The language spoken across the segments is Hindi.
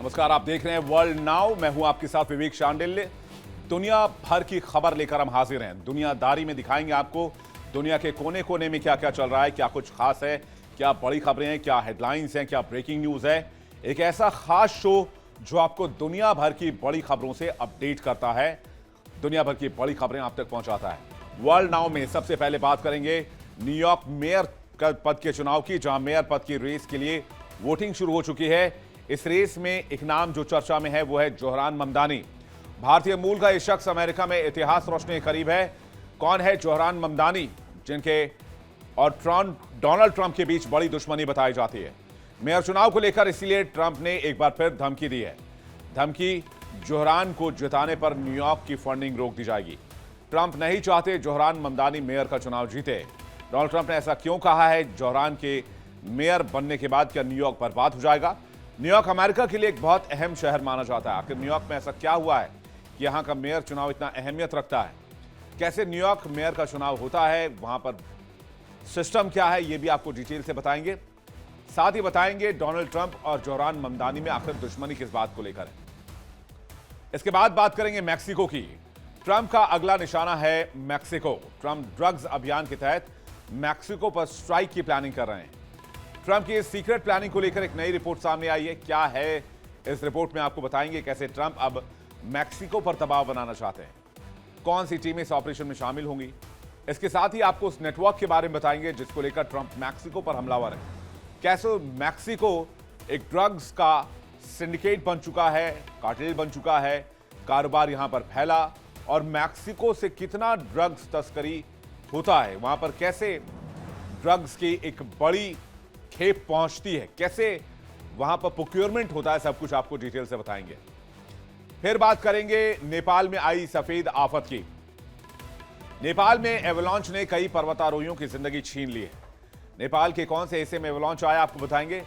नमस्कार, आप देख रहे हैं वर्ल्ड नाउ। मैं हूं आपके साथ विवेक शांडिल्य। दुनिया भर की खबर लेकर हम हाजिर हैं। दुनियादारी में दिखाएंगे आपको दुनिया के कोने कोने में क्या क्या चल रहा है, क्या कुछ खास है, क्या बड़ी खबरें हैं, क्या हेडलाइंस हैं, क्या ब्रेकिंग न्यूज है। एक ऐसा खास शो जो आपको दुनिया भर की बड़ी खबरों से अपडेट करता है, दुनिया भर की बड़ी खबरें आप तक पहुंचाता है। वर्ल्ड नाउ में सबसे पहले बात करेंगे न्यूयॉर्क मेयर पद के चुनाव की, जहां मेयर पद की रेस के लिए वोटिंग शुरू हो चुकी है। इस रेस में एक नाम जो चर्चा में है वो है जोहरान ममदानी। भारतीय मूल का यह शख्स अमेरिका में इतिहास रोशनी के करीब है। कौन है जोहरान ममदानी, जिनके और डोनाल्ड ट्रंप के बीच बड़ी दुश्मनी बताई जाती है। मेयर चुनाव को लेकर इसीलिए ट्रंप ने एक बार फिर धमकी दी है। धमकी, जोहरान को जिताने पर न्यूयॉर्क की फंडिंग रोक दी जाएगी। ट्रंप नहीं चाहते जोहरान ममदानी मेयर का चुनाव जीते। डोनाल्ड ट्रंप ने ऐसा क्यों कहा है? जोहरान के मेयर बनने के बाद क्या न्यूयॉर्क बर्बाद हो जाएगा? न्यूयॉर्क अमेरिका के लिए एक बहुत अहम शहर माना जाता है। आखिर न्यूयॉर्क में ऐसा क्या हुआ है कि यहां का मेयर चुनाव इतना अहमियत रखता है? कैसे न्यूयॉर्क मेयर का चुनाव होता है, वहां पर सिस्टम क्या है, यह भी आपको डिटेल से बताएंगे। साथ ही बताएंगे डोनाल्ड ट्रंप और जोहरान ममदानी में आखिर दुश्मनी किस बात को लेकर है। इसके बाद बात करेंगे मैक्सिको की। ट्रंप का अगला निशाना है मैक्सिको। ट्रंप ड्रग्स अभियान के तहत मैक्सिको पर स्ट्राइक की प्लानिंग कर रहे हैं। ट्रंप की इस सीक्रेट प्लानिंग को लेकर एक नई रिपोर्ट सामने आई है। क्या है इस रिपोर्ट में आपको बताएंगे। कैसे ट्रंप अब मैक्सिको पर दबाव बनाना चाहते हैं, कौन सी टीमें इस ऑपरेशन में शामिल होंगी। इसके साथ ही आपको उस नेटवर्क के बारे में बताएंगे जिसको लेकर ट्रंप मैक्सिको पर हमलावर है। कैसे मैक्सिको एक ड्रग्स का सिंडिकेट बन चुका है, कार्टेल बन चुका है, कारोबार यहां पर फैला, और मैक्सिको से कितना ड्रग्स तस्करी होता है, वहां पर कैसे ड्रग्स की एक बड़ी खेप पहुंचती है, कैसे वहां पर प्रोक्योरमेंट होता है, सब कुछ आपको डिटेल से बताएंगे। फिर बात करेंगे नेपाल में आई सफेद आफत की। नेपाल में एवलांच ने कई पर्वतारोहियों की जिंदगी छीन ली है। नेपाल के कौन से हिस्से में एवलांच आया आपको बताएंगे।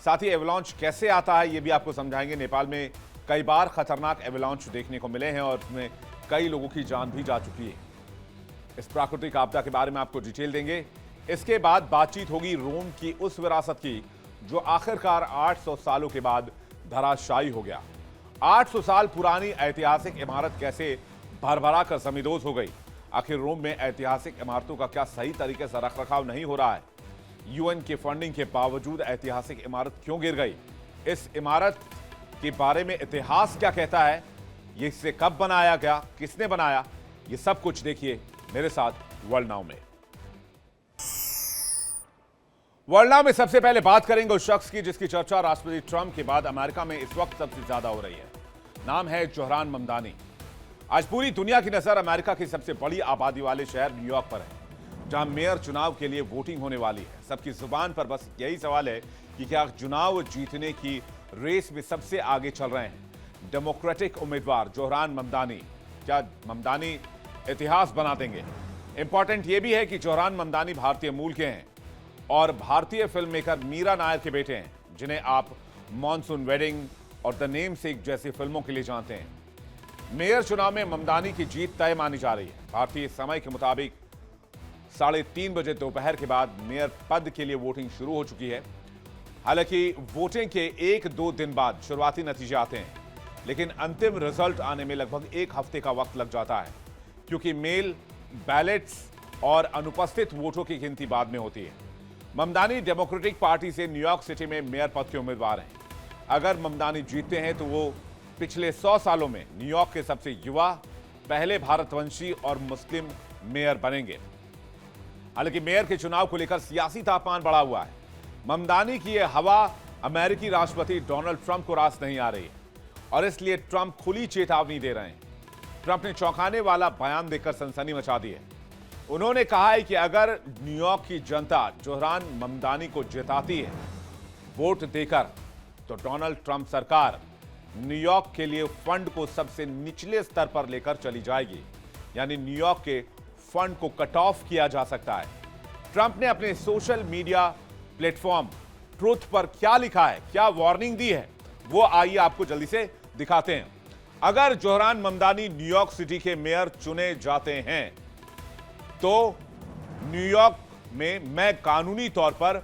साथ ही एवलांच कैसे आता है यह भी आपको समझाएंगे। नेपाल में कई बार खतरनाक एवलांच देखने को मिले हैं और उसमें कई लोगों की जान भी जा चुकी है। इस प्राकृतिक आपदा के बारे में आपको डिटेल देंगे। इसके बाद बातचीत होगी रोम की उस विरासत की जो आखिरकार 800 सालों के बाद धराशायी हो गया। 800 साल पुरानी ऐतिहासिक इमारत कैसे भरभरा कर जमींदोज हो गई। आखिर रोम में ऐतिहासिक इमारतों का क्या सही तरीके से रखरखाव नहीं हो रहा है? यूएन के फंडिंग के बावजूद ऐतिहासिक इमारत क्यों गिर गई? इस इमारत के बारे में इतिहास क्या कहता है? ये इसे कब बनाया गया, किसने बनाया, ये सब कुछ देखिए मेरे साथ वर्ल्ड नाउ में। वर्ल्ड नाउ में सबसे पहले बात करेंगे उस शख्स की जिसकी चर्चा राष्ट्रपति ट्रंप के बाद अमेरिका में इस वक्त सबसे ज्यादा हो रही है। नाम है जोहरान ममदानी। आज पूरी दुनिया की नजर अमेरिका की सबसे बड़ी आबादी वाले शहर न्यूयॉर्क पर है, जहां मेयर चुनाव के लिए वोटिंग होने वाली है। सबकी जुबान पर बस यही सवाल है कि क्या चुनाव जीतने की रेस में सबसे आगे चल रहे हैं डेमोक्रेटिक उम्मीदवार जोहरान ममदानी। क्या ममदानी इतिहास बना देंगे? इंपॉर्टेंट यह भी है कि जोहरान ममदानी भारतीय मूल के हैं और भारतीय फिल्म मेकर मीरा नायर के बेटे हैं, जिन्हें आप मॉनसून वेडिंग और द नेमसेक जैसी फिल्मों के लिए जानते हैं। मेयर चुनाव में ममदानी की जीत तय मानी जा रही है। भारतीय समय के मुताबिक 3:30 बजे दोपहर के बाद मेयर पद के लिए वोटिंग शुरू हो चुकी है। हालांकि वोटिंग के 1-2 दिन बाद शुरुआती नतीजे आते हैं, लेकिन अंतिम रिजल्ट आने में लगभग 1 हफ्ते का वक्त लग जाता है, क्योंकि मेल बैलेट्स और अनुपस्थित वोटों की गिनती बाद में होती है। ममदानी डेमोक्रेटिक पार्टी से न्यूयॉर्क सिटी में मेयर पद के उम्मीदवार हैं। अगर ममदानी जीतते हैं तो वो पिछले 100 सालों में न्यूयॉर्क के सबसे युवा, पहले भारतवंशी और मुस्लिम मेयर बनेंगे। हालांकि मेयर के चुनाव को लेकर सियासी तापमान बढ़ा हुआ है। ममदानी की यह हवा अमेरिकी राष्ट्रपति डोनाल्ड ट्रंप को रास नहीं आ रही है और इसलिए ट्रंप खुली चेतावनी दे रहे हैं। ट्रंप ने चौंकाने वाला बयान देकर सनसनी मचा दी है। उन्होंने कहा है कि अगर न्यूयॉर्क की जनता जोहरान ममदानी को जिताती है वोट देकर, तो डोनाल्ड ट्रंप सरकार न्यूयॉर्क के लिए फंड को सबसे निचले स्तर पर लेकर चली जाएगी, यानी न्यूयॉर्क के फंड को कट ऑफ किया जा सकता है। ट्रंप ने अपने सोशल मीडिया प्लेटफॉर्म ट्रूथ पर क्या लिखा है, क्या वार्निंग दी है, वो आइए आपको जल्दी से दिखाते हैं। अगर जोहरान ममदानी न्यूयॉर्क सिटी के मेयर चुने जाते हैं तो न्यूयॉर्क में मैं कानूनी तौर पर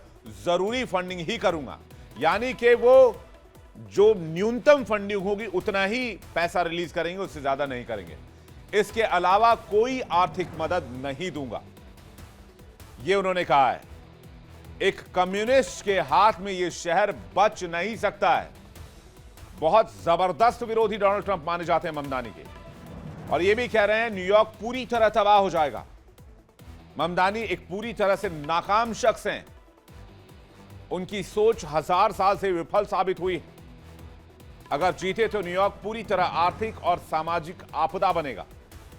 जरूरी फंडिंग ही करूंगा, यानी कि वो जो न्यूनतम फंडिंग होगी उतना ही पैसा रिलीज करेंगे, उससे ज्यादा नहीं करेंगे। इसके अलावा कोई आर्थिक मदद नहीं दूंगा, यह उन्होंने कहा है। एक कम्युनिस्ट के हाथ में यह शहर बच नहीं सकता है। बहुत जबरदस्त विरोधी डोनाल्ड ट्रंप माने जाते हैं ममदानी के, और यह भी कह रहे हैं न्यूयॉर्क पूरी तरह तबाह हो जाएगा। ममदानी एक पूरी तरह से नाकाम शख्स हैं। उनकी सोच 1000 साल से विफल साबित हुई है। अगर जीते तो न्यूयॉर्क पूरी तरह आर्थिक और सामाजिक आपदा बनेगा।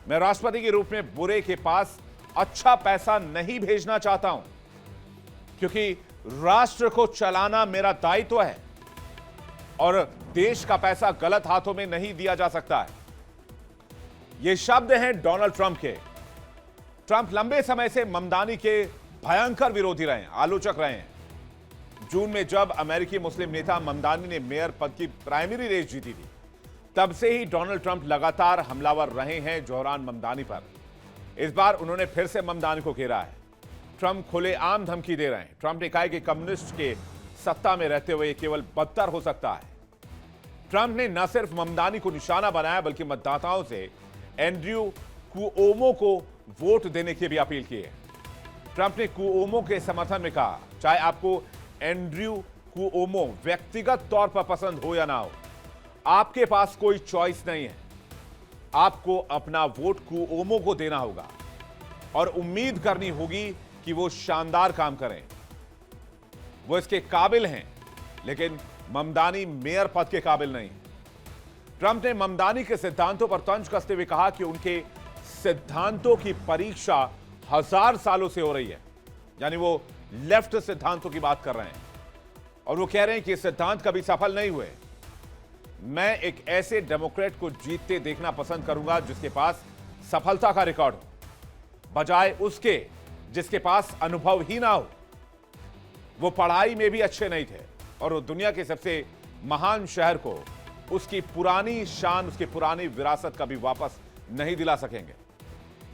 मैं राष्ट्रपति के रूप में बुरे के पास अच्छा पैसा नहीं भेजना चाहता हूं, क्योंकि राष्ट्र को चलाना मेरा दायित्व है और देश का पैसा गलत हाथों में नहीं दिया जा सकता है। ये शब्द हैं डोनाल्ड ट्रंप के। ट्रंप लंबे समय से ममदानी के भयंकर विरोधी रहे हैं, आलोचक रहे हैं। जून में जब अमेरिकी मुस्लिम नेता ममदानी ने मेयर पद की प्राइमरी रेस जीती थी, तब से ही डोनाल्ड ट्रंप लगातार हमलावर रहे हैं जोहरान ममदानी पर। इस बार उन्होंने फिर से ममदानी को घेरा है। ट्रंप खुलेआम धमकी दे रहे हैं। ट्रंप ने कहा है कि कम्युनिस्ट के सत्ता में रहते हुए केवल बदतर हो सकता है। ट्रंप ने न सिर्फ ममदानी को निशाना बनाया, बल्कि मतदाताओं से एंड्रयू कुओमो को वोट देने की भी अपील की है। ट्रंप ने कुओमो के समर्थन में कहा, चाहे आपको एंड्रयू कुओमो व्यक्तिगत तौर पर पसंद हो या ना हो, आपके पास कोई चॉइस नहीं है। आपको अपना वोट कुओमो को देना होगा और उम्मीद करनी होगी कि वो शानदार काम करें। वो इसके काबिल हैं, लेकिन ममदानी मेयर पद के काबिल नहीं। ट्रंप ने ममदानी के सिद्धांतों पर तंज कसते हुए कहा कि उनके सिद्धांतों की परीक्षा 1000 सालों से हो रही है। यानी वो लेफ्ट सिद्धांतों की बात कर रहे हैं और वो कह रहे हैं कि सिद्धांत कभी सफल नहीं हुए। मैं एक ऐसे डेमोक्रेट को जीतते देखना पसंद करूंगा जिसके पास सफलता का रिकॉर्ड हो, बजाय उसके जिसके पास अनुभव ही ना हो। वो पढ़ाई में भी अच्छे नहीं थे और वो दुनिया के सबसे महान शहर को उसकी पुरानी शान, उसकी पुरानी विरासत कभी वापस नहीं दिला सकेंगे।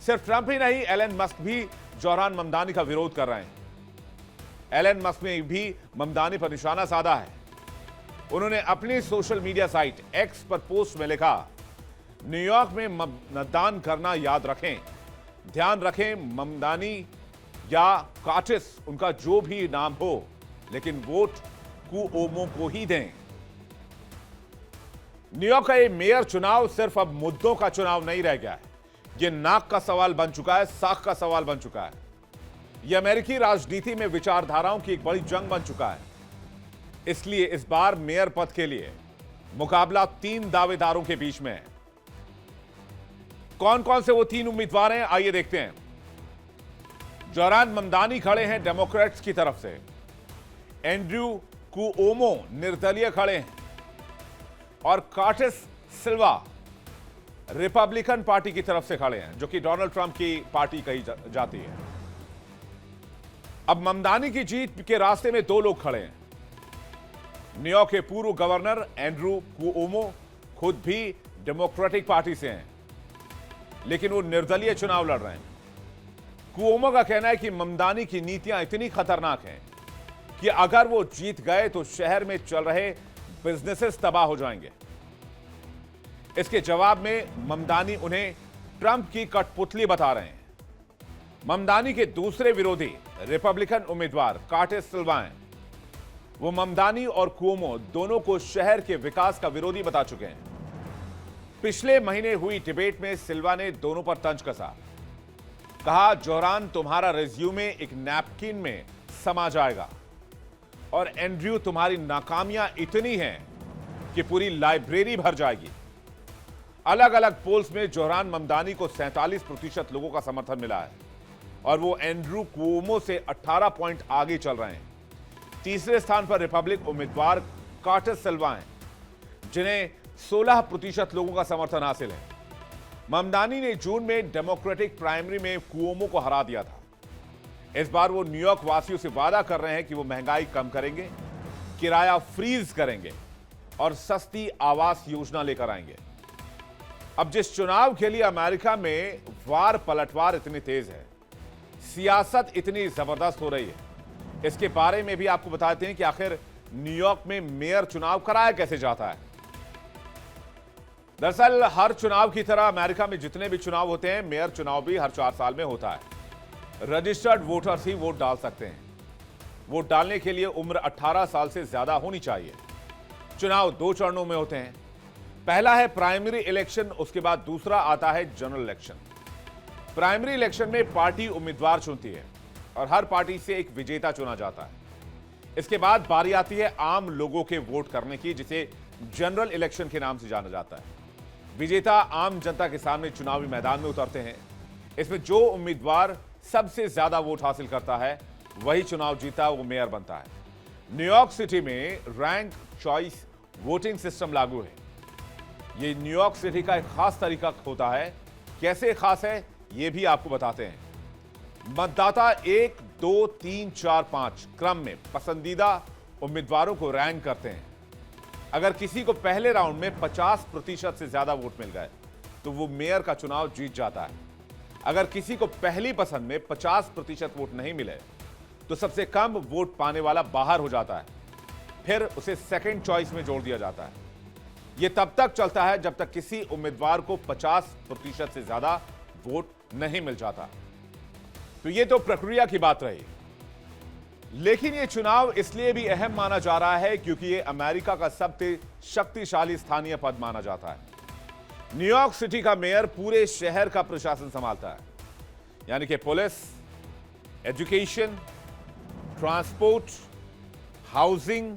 सिर्फ ट्रंप ही नहीं, एलन मस्क भी जोहरान ममदानी का विरोध कर रहे हैं। एलन मस्क ने भी ममदानी पर निशाना साधा है। उन्होंने अपनी सोशल मीडिया साइट एक्स पर पोस्ट में लिखा, न्यूयॉर्क में मतदान करना याद रखें, ध्यान रखें ममदानी या काटिस, उनका जो भी नाम हो, लेकिन वोट कुओमो को ही दें। न्यूयॉर्क का ये मेयर चुनाव सिर्फ अब मुद्दों का चुनाव नहीं रह गया है। ये नाक का सवाल बन चुका है, साख का सवाल बन चुका है। यह अमेरिकी राजनीति में विचारधाराओं की एक बड़ी जंग बन चुका है। इसलिए इस बार मेयर पद के लिए मुकाबला 3 दावेदारों के बीच में है। कौन कौन से वो 3 उम्मीदवार हैं, आइए देखते हैं। जोहरान ममदानी खड़े हैं डेमोक्रेट्स की तरफ से, एंड्रयू कुओमो निर्दलीय खड़े हैं और कार्टिस सिल्वा रिपब्लिकन पार्टी की तरफ से खड़े हैं, जो कि डोनाल्ड ट्रंप की पार्टी कही जाती है। अब ममदानी की जीत के रास्ते में 2 लोग खड़े हैं। न्यूयॉर्क के पूर्व गवर्नर एंड्रयू कुओमो खुद भी डेमोक्रेटिक पार्टी से हैं, लेकिन वो निर्दलीय चुनाव लड़ रहे हैं। कुओमो का कहना है कि ममदानी की नीतियां इतनी खतरनाक हैं कि अगर वो जीत गए तो शहर में चल रहे बिजनेसेस तबाह हो जाएंगे। इसके जवाब में ममदानी उन्हें ट्रंप की कठपुतली बता रहे हैं। ममदानी के दूसरे विरोधी रिपब्लिकन उम्मीदवार कार्टिस सिल्वा हैं। वो ममदानी और कुओमो दोनों को शहर के विकास का विरोधी बता चुके हैं। पिछले महीने हुई डिबेट में सिल्वा ने दोनों पर तंज कसा। कहा, जोहरान तुम्हारा रिज्यूमे एक नैपकिन में समा जाएगा और एंड्रयू तुम्हारी नाकामियां इतनी हैं कि पूरी लाइब्रेरी भर जाएगी। अलग अलग पोल्स में जोहरान ममदानी को 47% लोगों का समर्थन मिला है और वो एंड्रयू कुओमो से 18 पॉइंट आगे चल रहे हैं। तीसरे स्थान पर रिपब्लिक उम्मीदवार कार्टिस सिल्वा हैं, जिन्हें 16% लोगों का समर्थन हासिल है। ममदानी ने जून में डेमोक्रेटिक प्राइमरी में कुओमो को हरा दिया था। इस बार वो न्यूयॉर्क वासियों से वादा कर रहे हैं कि वो महंगाई कम करेंगे, किराया फ्रीज करेंगे और सस्ती आवास योजना लेकर आएंगे। अब जिस चुनाव के लिए अमेरिका में वार पलटवार इतनी तेज है, सियासत इतनी जबरदस्त हो रही है, इसके बारे में भी आपको बताते हैं कि आखिर न्यूयॉर्क में मेयर चुनाव कराया कैसे जाता है। दरअसल हर चुनाव की तरह अमेरिका में जितने भी चुनाव होते हैं, मेयर चुनाव भी हर 4 साल में होता है। रजिस्टर्ड वोटर्स ही वोट डाल सकते हैं। वोट डालने के लिए उम्र 18 साल से ज्यादा होनी चाहिए। चुनाव 2 चरणों में होते हैं। पहला है प्राइमरी इलेक्शन, उसके बाद दूसरा आता है जनरल इलेक्शन। प्राइमरी इलेक्शन में पार्टी उम्मीदवार चुनती है और हर पार्टी से एक विजेता चुना जाता है। इसके बाद बारी आती है आम लोगों के वोट करने की, जिसे जनरल इलेक्शन के नाम से जाना जाता है। विजेता आम जनता के सामने चुनावी मैदान में उतरते हैं। इसमें जो उम्मीदवार सबसे ज्यादा वोट हासिल करता है वही चुनाव जीता, वो मेयर बनता है। न्यूयॉर्क सिटी में रैंक चॉइस वोटिंग सिस्टम लागू है। ये न्यूयॉर्क सिटी का एक खास तरीका होता है। कैसे खास है ये भी आपको बताते हैं। मतदाता 1, 2, 3, 4, 5 क्रम में पसंदीदा उम्मीदवारों को रैंक करते हैं। अगर किसी को पहले राउंड में 50% से ज्यादा वोट मिल गए तो वो मेयर का चुनाव जीत जाता है। अगर किसी को पहली पसंद में 50% वोट नहीं मिले तो सबसे कम वोट पाने वाला बाहर हो जाता है। फिर उसे सेकंड चॉइस में जोड़ दिया जाता है। यह तब तक चलता है जब तक किसी उम्मीदवार को 50% से ज्यादा वोट नहीं मिल जाता। तो यह तो प्रक्रिया की बात रही, लेकिन यह चुनाव इसलिए भी अहम माना जा रहा है क्योंकि यह अमेरिका का सबसे शक्तिशाली स्थानीय पद माना जाता है। न्यूयॉर्क सिटी का मेयर पूरे शहर का प्रशासन संभालता है, यानी कि police, education, transport, housing,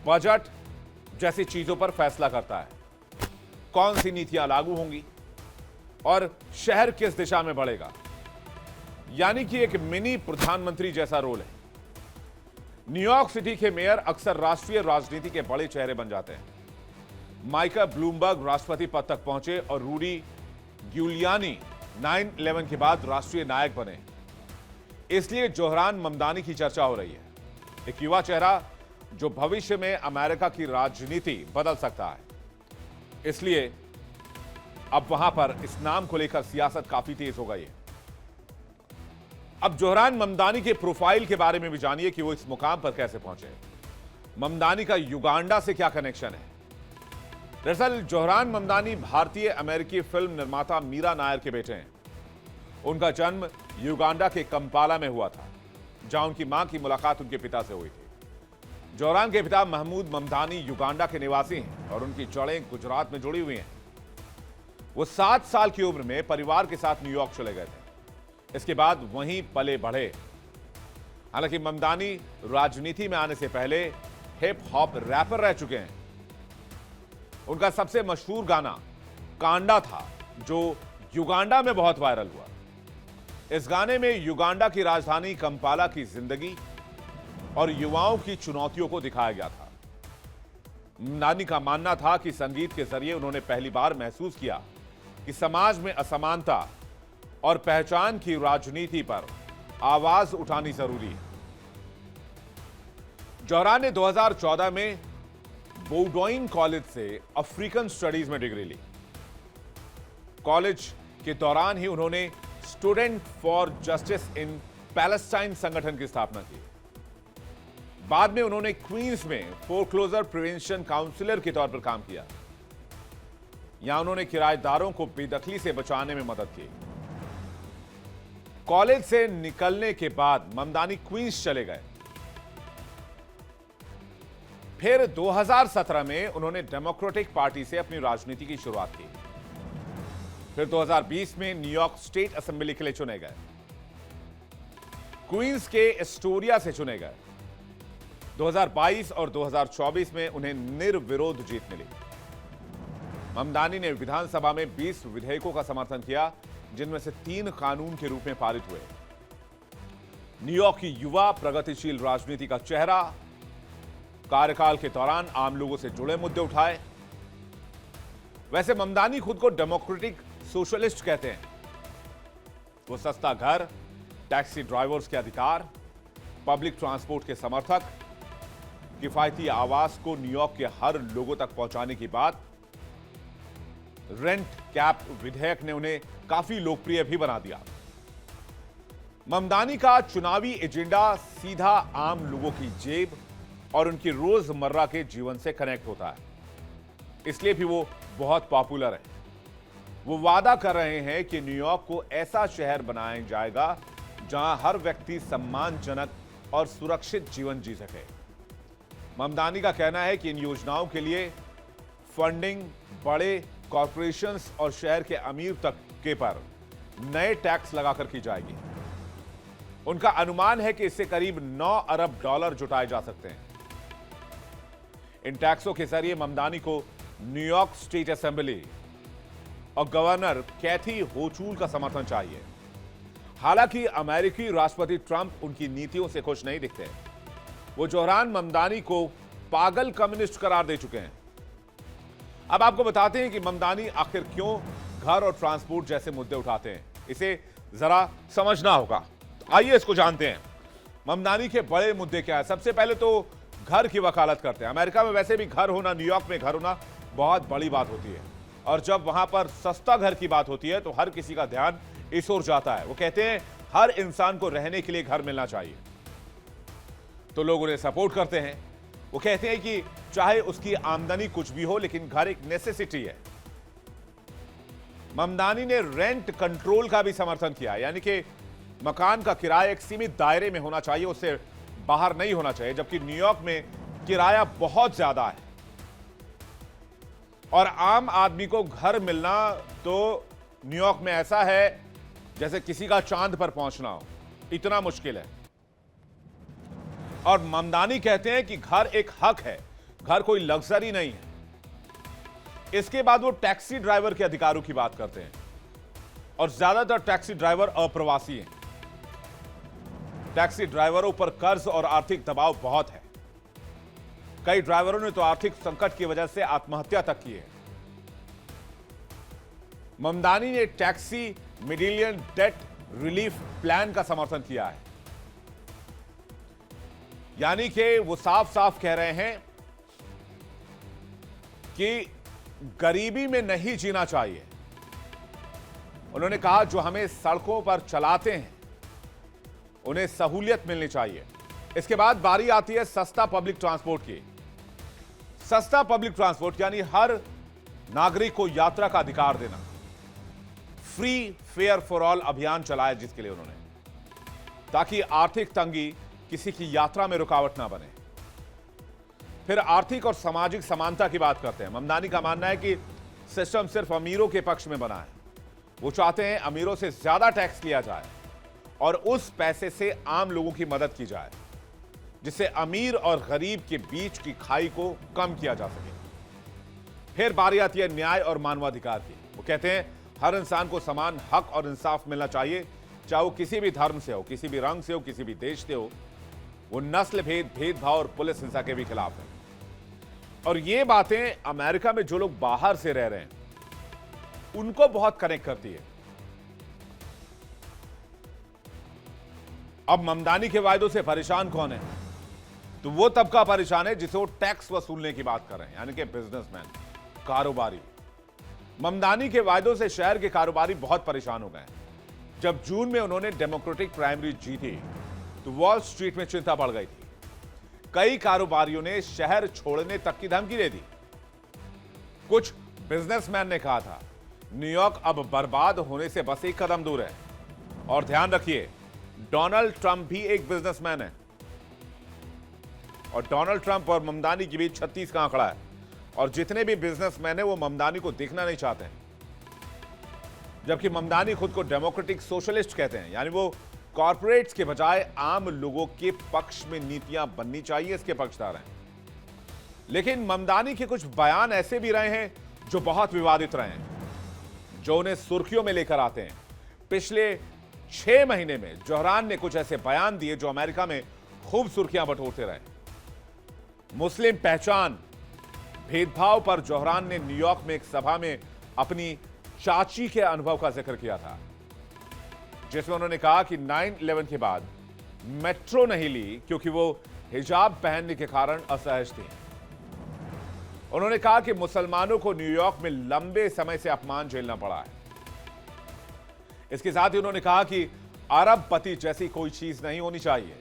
budget जैसी चीजों पर फैसला करता है। कौन सी नीतियां लागू होंगी और शहर किस दिशा में बढ़ेगा, यानी कि एक मिनी प्रधानमंत्री जैसा रोल है। न्यूयॉर्क सिटी के मेयर अक्सर राष्ट्रीय राजनीति के बड़े चेहरे बन जाते हैं। माइकल ब्लूमबर्ग राष्ट्रपति पद तक पहुंचे और रूडी गिuliani 9/11 के बाद राष्ट्रीय नायक बने। इसलिए जोहरान ममदानी की चर्चा हो रही है, एक युवा चेहरा जो भविष्य में अमेरिका की राजनीति बदल सकता है। इसलिए अब वहां पर इस नाम को लेकर सियासत काफी तेज हो गई है। अब जोहरान ममदानी के प्रोफाइल के बारे में भी जानिए कि वो इस मुकाम पर कैसे पहुंचे। ममदानी का युगांडा से क्या कनेक्शन है। दरअसल जोहरान ममदानी भारतीय अमेरिकी फिल्म निर्माता मीरा नायर के बेटे हैं। उनका जन्म युगांडा के कंपाला में हुआ था, जहां उनकी मां की मुलाकात उनके पिता से हुई थी। जोहरान के पिता महमूद ममदानी युगांडा के निवासी हैं और उनकी जड़ें गुजरात में जुड़ी हुई हैं। वो 7 साल की उम्र में परिवार के साथ न्यूयॉर्क चले गए थे। इसके बाद वहीं पले बढ़े। हालांकि ममदानी राजनीति में आने से पहले हिप हॉप रैपर रह चुके हैं। उनका सबसे मशहूर गाना कांडा था, जो युगांडा में बहुत वायरल हुआ। इस गाने में युगांडा की राजधानी कंपाला की जिंदगी और युवाओं की चुनौतियों को दिखाया गया था। ममदानी का मानना था कि संगीत के जरिए उन्होंने पहली बार महसूस किया कि समाज में असमानता और पहचान की राजनीति पर आवाज उठानी जरूरी है। जोहरान ने 2014 में बोउडोइन कॉलेज से अफ्रीकन स्टडीज में डिग्री ली। कॉलेज के दौरान ही उन्होंने student for justice in Palestine संगठन की स्थापना की। बाद में उन्होंने क्वींस में फोरक्लोजर प्रिवेंशन काउंसलर के तौर पर काम किया। यहां उन्होंने किराएदारों को बेदखली से बचाने में मदद की। कॉलेज से निकलने के बाद ममदानी क्वींस चले गए। फिर 2017 में उन्होंने डेमोक्रेटिक पार्टी से अपनी राजनीति की शुरुआत की। फिर 2020 में न्यूयॉर्क स्टेट असेंबली के लिए चुने गए। क्वींस के एस्टोरिया से चुने गए। 2022 और 2024 में उन्हें निर्विरोध जीत मिली। ममदानी ने विधानसभा में 20 विधेयकों का समर्थन किया, जिनमें से 3 कानून के रूप में पारित हुए। न्यूयॉर्क की युवा प्रगतिशील राजनीति का चेहरा, कार्यकाल के दौरान आम लोगों से जुड़े मुद्दे उठाए। वैसे ममदानी खुद को डेमोक्रेटिक सोशलिस्ट कहते हैं। वो सस्ता घर, टैक्सी ड्राइवर्स के अधिकार, पब्लिक ट्रांसपोर्ट के समर्थक, किफायती आवास को न्यूयॉर्क के हर लोगों तक पहुंचाने की बात। रेंट कैप विधेयक ने उन्हें काफी लोकप्रिय भी बना दिया। ममदानी का चुनावी एजेंडा सीधा आम लोगों की जेब और उनकी रोजमर्रा के जीवन से कनेक्ट होता है, इसलिए भी वो बहुत पॉपुलर है। वो वादा कर रहे हैं कि न्यूयॉर्क को ऐसा शहर बनाया जाएगा जहां हर व्यक्ति सम्मानजनक और सुरक्षित जीवन जी सके। ममदानी का कहना है कि इन योजनाओं के लिए फंडिंग बड़े कॉरपोरेशंस और शहर के अमीर तबके पर नए टैक्स लगाकर की जाएगी। उनका अनुमान है कि इससे करीब 9 अरब डॉलर जुटाए जा सकते हैं। इन टैक्सों के जरिए ममदानी को न्यूयॉर्क स्टेट असेंबली और गवर्नर कैथी होचुल का समर्थन चाहिए। हालांकि अमेरिकी राष्ट्रपति ट्रंप उनकी नीतियों से खुश नहीं दिखते। वो जोहरान ममदानी को पागल कम्युनिस्ट करार दे चुके हैं। अब आपको बताते हैं कि ममदानी आखिर क्यों घर और ट्रांसपोर्ट जैसे मुद्दे उठाते हैं। इसे जरा समझना होगा, तो आइए इसको जानते हैं। ममदानी के बड़े मुद्दे क्या है? सबसे पहले तो घर की वकालत करते हैं। अमेरिका में वैसे भी घर होना, न्यूयॉर्क में घर होना बहुत बड़ी बात होती है, और जब वहां पर सस्ता घर की बात होती है तो हर किसी का ध्यान इस ओर जाता है। वो कहते हैं हर इंसान को रहने के लिए घर मिलना चाहिए, तो लोग उन्हें सपोर्ट करते हैं। वो कहते हैं कि चाहे उसकी आमदनी कुछ भी हो, लेकिन घर एक नेसेसिटी है। ममदानी ने रेंट कंट्रोल का भी समर्थन किया, यानी कि मकान का किराया एक सीमित दायरे में होना चाहिए, उससे बाहर नहीं होना चाहिए। जबकि न्यूयॉर्क में किराया बहुत ज्यादा है और आम आदमी को घर मिलना तो न्यूयॉर्क में ऐसा है जैसे किसी का चांद पर पहुंचना हो, इतना मुश्किल है। और ममदानी कहते हैं कि घर एक हक है, घर कोई लग्जरी नहीं है। इसके बाद वो टैक्सी ड्राइवर के अधिकारों की बात करते हैं, और ज्यादातर टैक्सी ड्राइवर अप्रवासी हैं। टैक्सी ड्राइवरों पर कर्ज और आर्थिक दबाव बहुत है। कई ड्राइवरों ने तो आर्थिक संकट की वजह से आत्महत्या तक की है। ममदानी ने टैक्सी मिडिलियन डेट रिलीफ प्लान का समर्थन किया है, यानी कि वो साफ साफ कह रहे हैं कि गरीबी में नहीं जीना चाहिए। उन्होंने कहा जो हमें सड़कों पर चलाते हैं उन्हें सहूलियत मिलनी चाहिए। इसके बाद बारी आती है सस्ता पब्लिक ट्रांसपोर्ट की। सस्ता पब्लिक ट्रांसपोर्ट यानी हर नागरिक को यात्रा का अधिकार देना। फ्री फेयर फॉर ऑल अभियान चलाया जिसके लिए उन्होंने, ताकि आर्थिक तंगी किसी की यात्रा में रुकावट ना बने। फिर आर्थिक और सामाजिक समानता की बात करते हैं। ममदानी का मानना है कि सिस्टम सिर्फ अमीरों के पक्ष में बना है। वो चाहते हैं अमीरों से ज्यादा टैक्स लिया जाए और उस पैसे से आम लोगों की मदद की जाए, जिससे अमीर और गरीब के बीच की खाई को कम किया जा सके। फिर बारी आती है न्याय और मानवाधिकार की। वो कहते हैं हर इंसान को समान हक और इंसाफ मिलना चाहिए, चाहे वो किसी भी धर्म से हो, किसी भी रंग से हो, किसी भी देश से हो। वो नस्ल भेद, भेदभाव और पुलिस हिंसा के भी खिलाफ है। और ये बातें अमेरिका में जो लोग बाहर से रह रहे हैं उनको बहुत कनेक्ट करती है। अब ममदानी के वायदों से परेशान कौन है? तो वो तबका परेशान है जिसे वो टैक्स वसूलने की बात कर रहे हैं, यानी कि बिजनेसमैन, कारोबारी। ममदानी के वायदों से शहर के कारोबारी बहुत परेशान हो गए। जब जून में उन्होंने डेमोक्रेटिक प्राइमरी जीती तो वॉल स्ट्रीट में चिंता बढ़ गई थी। कई कारोबारियों ने शहर छोड़ने तक की धमकी दे दी। कुछ बिजनेसमैन ने कहा था न्यूयॉर्क अब बर्बाद होने से बस एक कदम दूर है। और ध्यान रखिए, डोनाल्ड ट्रंप भी एक बिजनेसमैन है, और डोनाल्ड ट्रंप और ममदानी के बीच 36 का आंकड़ा है। और जितने भी बिजनेसमैन है वो ममदानी को देखना नहीं चाहते हैं। जबकि ममदानी खुद को डेमोक्रेटिक सोशलिस्ट कहते हैं, यानी वो कॉर्पोरेट्स के बजाय आम लोगों के पक्ष में नीतियां बननी चाहिए, इसके पक्षधर हैं। लेकिन ममदानी के कुछ बयान ऐसे भी रहे हैं जो बहुत विवादित रहे हैं, जो उन्हें सुर्खियों में लेकर आते हैं। पिछले 6 महीने में जोहरान ने कुछ ऐसे बयान दिए जो अमेरिका में खूब सुर्खियां बटोरते रहे। मुस्लिम पहचान, भेदभाव पर जोहरान ने न्यूयॉर्क में एक सभा में अपनी चाची के अनुभव का जिक्र किया था, जिसमें उन्होंने कहा कि 9/11 के बाद मेट्रो नहीं ली क्योंकि वो हिजाब पहनने के कारण असहज थी। उन्होंने कहा कि मुसलमानों को न्यूयॉर्क में लंबे समय से अपमान झेलना पड़ा है। इसके साथ ही उन्होंने कहा कि अरबपति जैसी कोई चीज नहीं होनी चाहिए।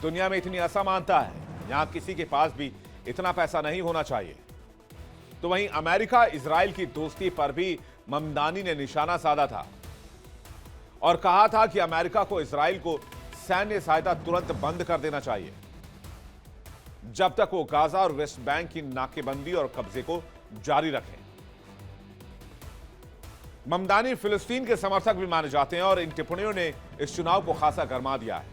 दुनिया में इतनी असमानता है यहां किसी के पास भी इतना पैसा नहीं होना चाहिए। तो वहीं अमेरिका इजराइल की दोस्ती पर भी ममदानी ने निशाना साधा था और कहा था कि अमेरिका को इजराइल को सैन्य सहायता तुरंत बंद कर देना चाहिए जब तक वो गाजा और वेस्ट बैंक की नाकेबंदी और कब्जे को जारी रखें। ममदानी फिलिस्तीन के समर्थक भी माने जाते हैं और इन टिप्पणियों ने इस चुनाव को खासा गरमा दिया है।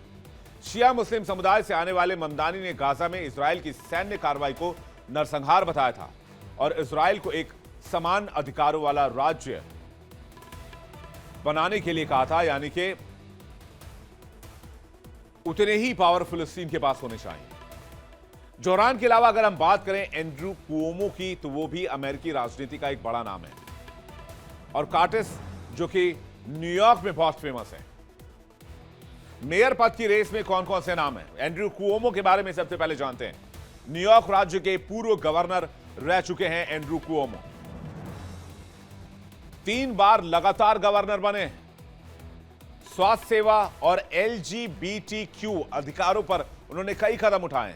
शिया मुस्लिम समुदाय से आने वाले ममदानी ने गाजा में इजराइल की सैन्य कार्रवाई को नरसंहार बताया था और इजराइल को एक समान अधिकारों वाला राज्य बनाने के लिए कहा था, यानी कि उतने ही पावर फिलिस्तीन के पास होने चाहिए। जोरान के अलावा अगर हम बात करें एंड्रू कुओमो की, तो वो भी अमेरिकी राजनीति का एक बड़ा नाम है और कार्टिस जो कि न्यूयॉर्क में बहुत फेमस है। मेयर पद की रेस में कौन कौन से नाम हैं? एंड्रू कुओमो के बारे में सबसे पहले जानते हैं। न्यूयॉर्क राज्य के पूर्व गवर्नर रह चुके हैं एंड्रू कुओमो। 3 बार लगातार गवर्नर बने। स्वास्थ्य सेवा और LGBTQ अधिकारों पर उन्होंने कई कदम उठाए।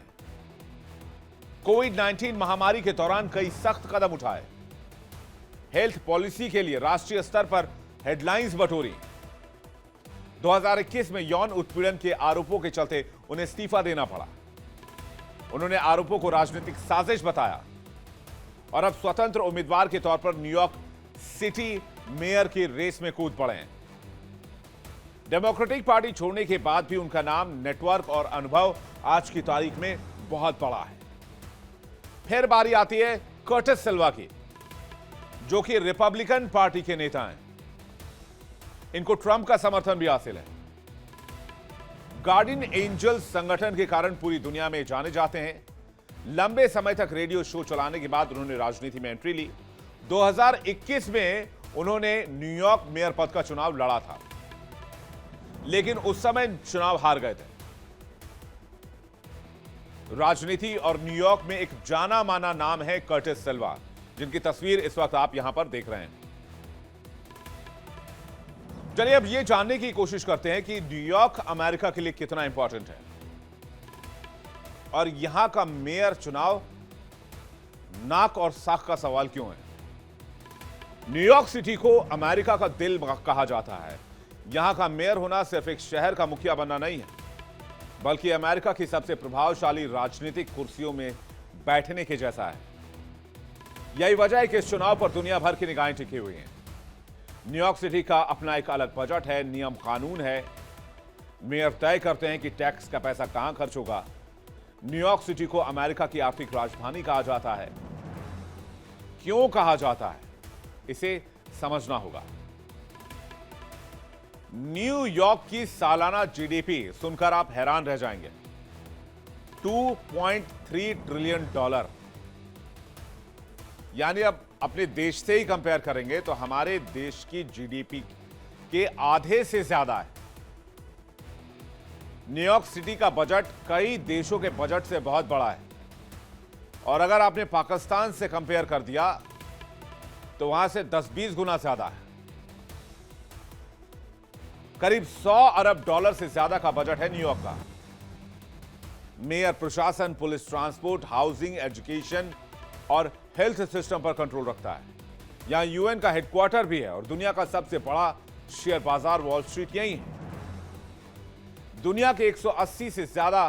कोविड-19 महामारी के दौरान कई सख्त कदम उठाए। हेल्थ पॉलिसी के लिए राष्ट्रीय स्तर पर हेडलाइंस बटोरी। 2021 में यौन उत्पीड़न के आरोपों के चलते उन्हें इस्तीफा देना पड़ा। उन्होंने आरोपों को राजनीतिक साजिश बताया और अब स्वतंत्र उम्मीदवार के तौर पर न्यूयॉर्क सिटी मेयर की रेस में कूद पड़े हैं। डेमोक्रेटिक पार्टी छोड़ने के बाद भी उनका नाम, नेटवर्क और अनुभव आज की तारीख में बहुत बड़ा है। फिर बारी आती है कर्टिस सिल्वा की, जो कि रिपब्लिकन पार्टी के नेता हैं। इनको ट्रंप का समर्थन भी हासिल है। गार्डियन एंजल्स संगठन के कारण पूरी दुनिया में जाने जाते हैं। लंबे समय तक रेडियो शो चलाने के बाद उन्होंने राजनीति में एंट्री ली। 2021 में उन्होंने न्यूयॉर्क मेयर पद का चुनाव लड़ा था, लेकिन उस समय चुनाव हार गए थे। राजनीति और न्यूयॉर्क में एक जाना माना नाम है कर्टिस सिल्वा, जिनकी तस्वीर इस वक्त आप यहां पर देख रहे हैं। चलिए अब यह जानने की कोशिश करते हैं कि न्यूयॉर्क अमेरिका के लिए कितना इंपॉर्टेंट है और यहां का मेयर चुनाव नाक और साख का सवाल क्यों है। न्यूयॉर्क सिटी को अमेरिका का दिल कहा जाता है। यहां का मेयर होना सिर्फ एक शहर का मुखिया बनना नहीं है, बल्कि अमेरिका की सबसे प्रभावशाली राजनीतिक कुर्सियों में बैठने के जैसा है। यही वजह है कि इस चुनाव पर दुनिया भर की निगाहें टिकी हुई हैं। न्यूयॉर्क सिटी का अपना एक अलग बजट है, नियम कानून है। मेयर तय करते हैं कि टैक्स का पैसा कहां खर्च होगा। न्यूयॉर्क सिटी को अमेरिका की आर्थिक राजधानी कहा जाता है। क्यों कहा जाता है, इसे समझना होगा। न्यूयॉर्क की सालाना जीडीपी सुनकर आप हैरान रह जाएंगे। $2.3 ट्रिलियन। यानी अब अपने देश से ही कंपेयर करेंगे तो हमारे देश की जीडीपी के आधे से ज्यादा है। न्यूयॉर्क सिटी का बजट कई देशों के बजट से बहुत बड़ा है और अगर आपने पाकिस्तान से कंपेयर कर दिया तो वहां से 10-20 गुना ज्यादा है। करीब $100 अरब से ज्यादा का बजट है न्यूयॉर्क का। मेयर प्रशासन, पुलिस, ट्रांसपोर्ट, हाउसिंग, एजुकेशन और हेल्थ सिस्टम पर कंट्रोल रखता है। यहां यूएन का हेडक्वार्टर भी है और दुनिया का सबसे बड़ा शेयर बाजार वॉल स्ट्रीट यही है। दुनिया के 180 से ज्यादा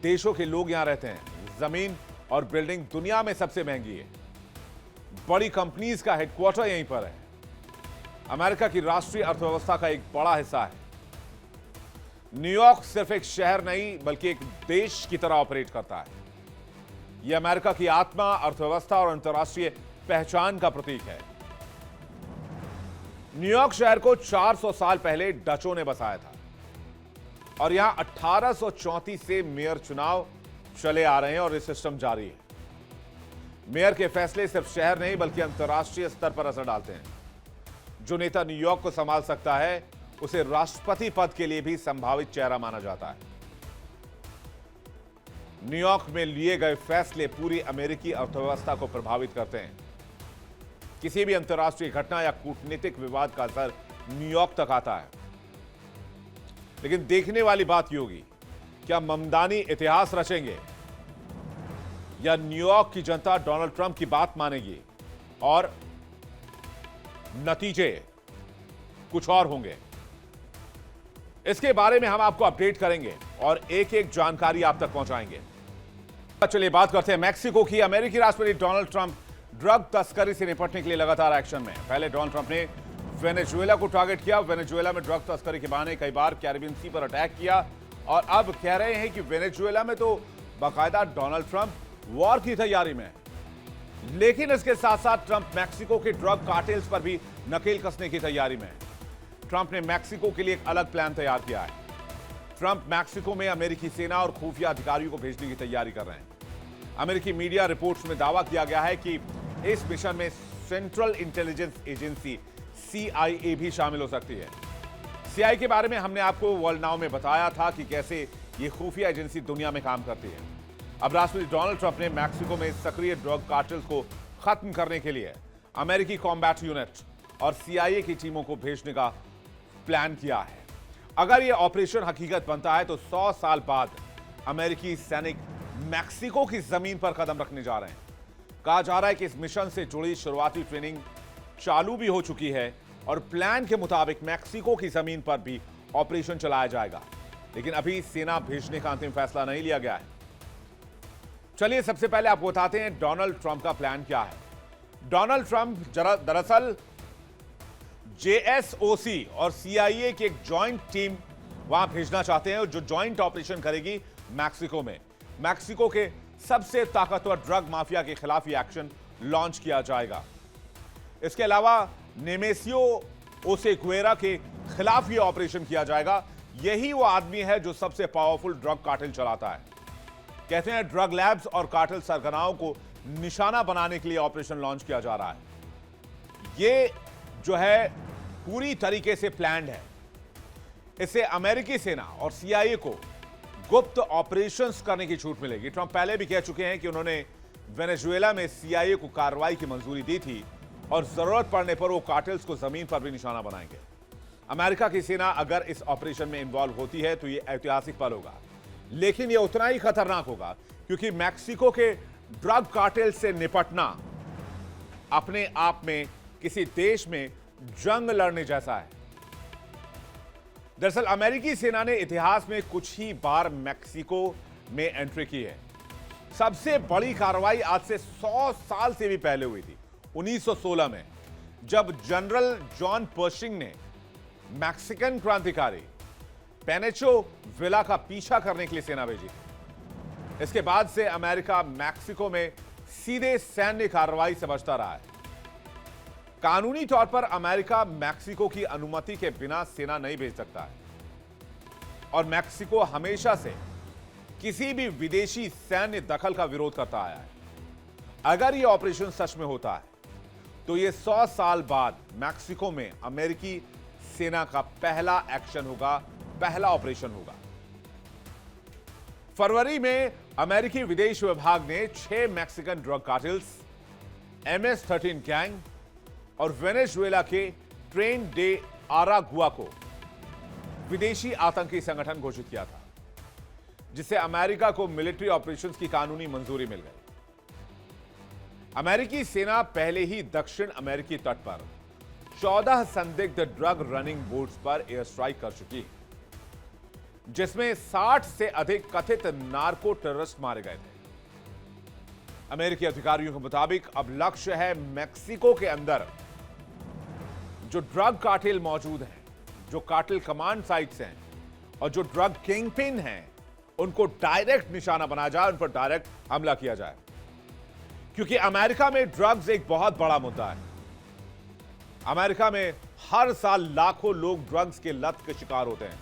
देशों के लोग यहां रहते हैं। जमीन और बिल्डिंग दुनिया में सबसे महंगी है। बड़ी कंपनीज का हेडक्वार्टर यहीं पर है। अमेरिका की राष्ट्रीय अर्थव्यवस्था का एक बड़ा हिस्सा है। न्यूयॉर्क सिर्फ एक शहर नहीं बल्कि एक देश की तरह ऑपरेट करता है। यह अमेरिका की आत्मा, अर्थव्यवस्था और अंतर्राष्ट्रीय पहचान का प्रतीक है। न्यूयॉर्क शहर को 400 साल पहले डचों ने बसाया था और यहां 1834 से मेयर चुनाव चले आ रहे हैं और ये सिस्टम जारी है। मेयर के फैसले सिर्फ शहर नहीं बल्कि अंतर्राष्ट्रीय स्तर पर असर डालते हैं। जो नेता न्यूयॉर्क को संभाल सकता है उसे राष्ट्रपति पद के लिए भी संभावित चेहरा माना जाता है। न्यूयॉर्क में लिए गए फैसले पूरी अमेरिकी अर्थव्यवस्था को प्रभावित करते हैं। किसी भी अंतर्राष्ट्रीय घटना या कूटनीतिक विवाद का असर न्यूयॉर्क तक आता है। लेकिन देखने वाली बात यह होगी, क्या ममदानी इतिहास रचेंगे या न्यूयॉर्क की जनता डोनाल्ड ट्रंप की बात मानेगी और नतीजे कुछ और होंगे? इसके बारे में हम आपको अपडेट करेंगे और एक एक जानकारी आप तक पहुंचाएंगे। चलिए बात करते हैं मैक्सिको की। अमेरिकी राष्ट्रपति डोनाल्ड ट्रंप ड्रग तस्करी से निपटने के लिए लगातार एक्शन में। पहले डोनाल्ड ट्रंप ने वेनेजुएला को टारगेट किया। वेनेजुएला में ड्रग तस्करी के बहाने कई बार कैरिबियन सी पर अटैक किया और अब कह रहे हैं कि वेनेजुएला में तो बाकायदा डोनाल्ड ट्रंप वॉर की तैयारी में है। लेकिन इसके साथ साथ ट्रंप मैक्सिको के ड्रग कार्टेल्स पर भी नकेल कसने की तैयारी में है। ट्रंप ने मैक्सिको के लिए एक अलग प्लान तैयार किया है। ट्रंप मैक्सिको में अमेरिकी सेना और खुफिया अधिकारियों को भेजने की तैयारी कर रहे हैं। अमेरिकी मीडिया रिपोर्ट्स में दावा किया गया है कि इस मिशन में सेंट्रल इंटेलिजेंस एजेंसी CIA भी शामिल हो सकती है। CIA के बारे में हमने आपको वर्ल्ड नाउ में बताया था कि कैसे ये खुफिया एजेंसी दुनिया में काम करती है। अब राष्ट्रपति डोनाल्ड ट्रंप ने मैक्सिको में सक्रिय ड्रग कार्टेल्स को खत्म करने के लिए अमेरिकी कॉम्बैट यूनिट और CIA की टीमों को भेजने का प्लान किया है। अगर यह ऑपरेशन हकीकत बनता है तो 100 साल बाद अमेरिकी सैनिक मैक्सिको की जमीन पर कदम रखने जा रहे हैं। कहा जा रहा है कि इस मिशन से जुड़ी शुरुआती ट्रेनिंग चालू भी हो चुकी है और प्लान के मुताबिक मैक्सिको की जमीन पर भी ऑपरेशन चलाया जाएगा। लेकिन अभी सेना भेजने का अंतिम फैसला नहीं लिया गया है। चलिए सबसे पहले आपको बताते हैं डोनाल्ड ट्रंप का प्लान क्या है। डोनाल्ड ट्रंप दरअसल JSOC और CIA की एक जॉइंट टीम वहां भेजना चाहते हैं जो जॉइंट ऑपरेशन करेगी मैक्सिको में। मैक्सिको के सबसे ताकतवर ड्रग माफिया के खिलाफ यह एक्शन लॉन्च किया जाएगा। इसके अलावा नेमेसियो ओसेगुएरा के खिलाफ यह ऑपरेशन किया जाएगा। यही वो आदमी है जो सबसे पावरफुल ड्रग कार्टेल चलाता है। कहते हैं ड्रग लैब्स और कार्टेल सरगनाओं को निशाना बनाने के लिए ऑपरेशन लॉन्च किया जा रहा है। ये जो है पूरी तरीके से प्लान्ड है। इससे अमेरिकी सेना और CIA को गुप्त ऑपरेशंस करने की छूट मिलेगी। ट्रंप पहले भी कह चुके हैं कि उन्होंने वेनेजुएला में CIA को कार्रवाई की मंजूरी दी थी और जरूरत पड़ने पर वो कार्टेल्स को जमीन पर भी निशाना बनाएंगे। अमेरिका की सेना अगर इस ऑपरेशन में इन्वॉल्व होती है तो यह ऐतिहासिक पल होगा, लेकिन यह उतना ही खतरनाक होगा क्योंकि मैक्सिको के ड्रग कार्टेल से निपटना अपने आप में किसी देश में जंग लड़ने जैसा है। दरअसल अमेरिकी सेना ने इतिहास में कुछ ही बार मैक्सिको में एंट्री की है। सबसे बड़ी कार्रवाई आज से 100 साल से भी पहले हुई थी 1916 में, जब जनरल जॉन पर्शिंग ने मैक्सिकन क्रांतिकारी पेनेचो विला का पीछा करने के लिए सेना भेजी थी। इसके बाद से अमेरिका मैक्सिको में सीधे सैन्य कार्रवाई से बचता रहा है। कानूनी तौर पर अमेरिका मैक्सिको की अनुमति के बिना सेना नहीं भेज सकता है और मैक्सिको हमेशा से किसी भी विदेशी सैन्य दखल का विरोध करता आया है। अगर यह ऑपरेशन सच में होता है तो यह 100 साल बाद मैक्सिको में अमेरिकी सेना का पहला एक्शन होगा, पहला ऑपरेशन होगा। फरवरी में अमेरिकी विदेश विभाग ने 6 Mexican drug cartels, MS-13 gang और वेनेजुएला के ट्रेन डे आरागुआ को विदेशी आतंकी संगठन घोषित किया था, जिससे अमेरिका को मिलिट्री ऑपरेशंस की कानूनी मंजूरी मिल गई। अमेरिकी सेना पहले ही दक्षिण अमेरिकी तट पर 14 संदिग्ध ड्रग रनिंग बोट्स पर एयर स्ट्राइक कर चुकी है, जिसमें 60 से अधिक कथित नार्को टेररिस्ट मारे गए थे। अमेरिकी अधिकारियों के मुताबिक अब लक्ष्य है मैक्सिको के अंदर जो ड्रग कार्टेल मौजूद हैं, जो कार्टेल कमांड साइट्स हैं और जो ड्रग किंगपिन हैं, उनको डायरेक्ट निशाना बनाया जाए, उन पर डायरेक्ट हमला किया जाए। क्योंकि अमेरिका में ड्रग्स एक बहुत बड़ा मुद्दा है। अमेरिका में हर साल लाखों लोग ड्रग्स के लत के शिकार होते हैं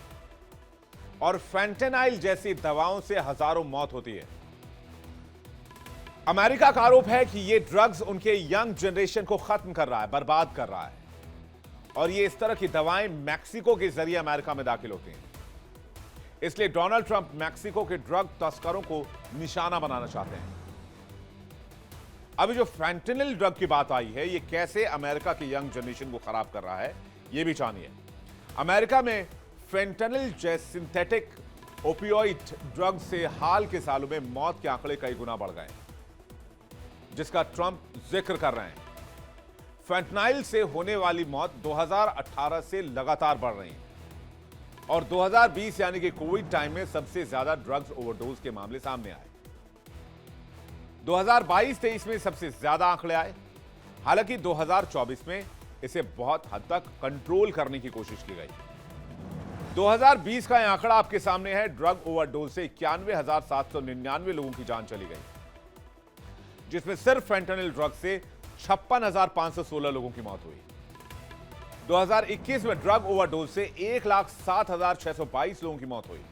और फेंटेनाइल जैसी दवाओं से हजारों मौत होती है। अमेरिका का आरोप है कि यह ड्रग्स उनके यंग जनरेशन को खत्म कर रहा है, बर्बाद कर रहा है और ये इस तरह की दवाएं मैक्सिको के जरिए अमेरिका में दाखिल होती हैं। इसलिए डोनाल्ड ट्रंप मैक्सिको के ड्रग तस्करों को निशाना बनाना चाहते हैं। अभी जो फैंटेनिल ड्रग की बात आई है, ये कैसे अमेरिका की यंग जनरेशन को खराब कर रहा है, ये भी जानिए। अमेरिका में फैंटेनिल जैसे सिंथेटिक ओपियोइड ड्रग से हाल के सालों में मौत के आंकड़े कई गुना बढ़ गए। जिसका ट्रंप जिक्र कर रहे हैं। फेंटनाइल से होने वाली मौत 2018 से लगातार बढ़ रही है और 2020 यानी कि कोविड टाइम में सबसे ज्यादा ड्रग्स ओवरडोज के मामले सामने आए। 2022-23 में सबसे ज्यादा आंकड़े आए। हालांकि 2024 में इसे बहुत हद तक कंट्रोल करने की कोशिश की गई। 2020 का यह आंकड़ा आपके सामने है। ड्रग ओवरडोज से 91,799 लोगों की जान चली गई, जिसमें सिर्फ फेंटनिल ड्रग से 56,516 लोगों की मौत हुई। 2021 में ड्रग ओवरडोज से 1,07,622 लोगों की मौत हुई।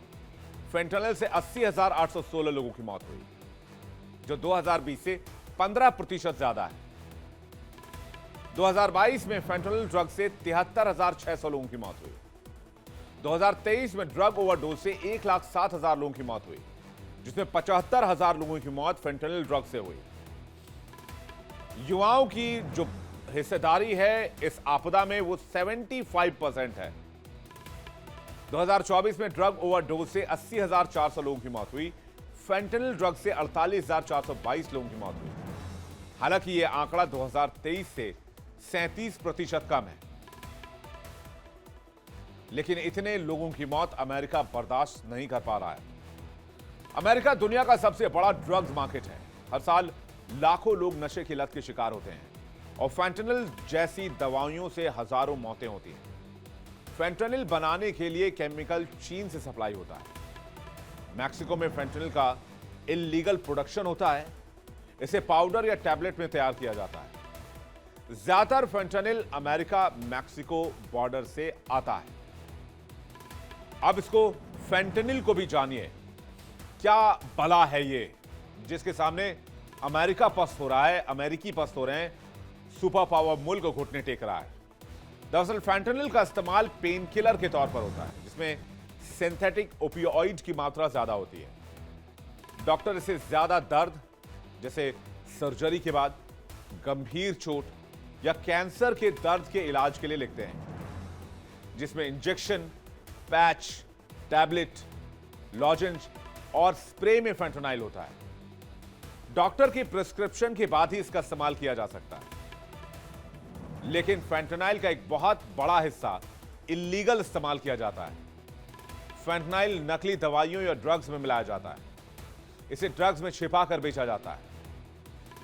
फेंटनिल से 80,816 लोगों की मौत हुई, जो 2020 से 15% ज्यादा है। 2022 में फेंटनिल ड्रग से 73,600 लोगों की मौत हुई। 2023 में ड्रग ओवरडोज से 1,07,000 लोगों की मौत हुई, जिसमें 75,000 लोगों की मौत फेंटनिल ड्रग से हुई। युवाओं की जो हिस्सेदारी है इस आपदा में वो 75% है। 2024 में ड्रग ओवरडोज से 80,400 लोगों की मौत हुई। फेंटनिल ड्रग से 48,422 लोगों की मौत हुई। हालांकि यह आंकड़ा 2023 से 37% कम है, लेकिन इतने लोगों की मौत अमेरिका बर्दाश्त नहीं कर पा रहा है। अमेरिका दुनिया का सबसे बड़ा ड्रग्स मार्केट है। हर साल लाखों लोग नशे की लत के शिकार होते हैं और फेंटनिल जैसी दवाइयों से हजारों मौतें होती हैं। फेंटनिल बनाने के लिए केमिकल चीन से सप्लाई होता है। मैक्सिको में फेंटनिल का इल्लीगल प्रोडक्शन होता है। इसे पाउडर या टैबलेट में तैयार किया जाता है। ज्यादातर फेंटनिल अमेरिका मैक्सिको बॉर्डर से आता है। अब इसको फेंटनिल को भी जानिए, क्या बला है ये जिसके सामने अमेरिका पस्त हो रहा है, अमेरिकी पस्त हो रहे हैं, सुपर पावर मुल्क घुटने टेक रहा है। दरअसल फेंटनिल का इस्तेमाल पेन किलर के तौर पर होता है, जिसमें सिंथेटिक ओपियोइड की मात्रा ज्यादा होती है। डॉक्टर इसे ज्यादा दर्द, जैसे सर्जरी के बाद, गंभीर चोट या कैंसर के दर्द के इलाज के लिए लिखते हैं, जिसमें इंजेक्शन, पैच, टैबलेट, लॉजेंज और स्प्रे में फेंटनाइल होता है। डॉक्टर की प्रिस्क्रिप्शन के बाद ही इसका इस्तेमाल किया जा सकता है। लेकिन फेंटनाइल का एक बहुत बड़ा हिस्सा इल्लीगल इस्तेमाल किया जाता है। फेंटनाइल नकली दवाइयों या ड्रग्स में मिलाया जाता है। इसे ड्रग्स में छिपा कर बेचा जाता है,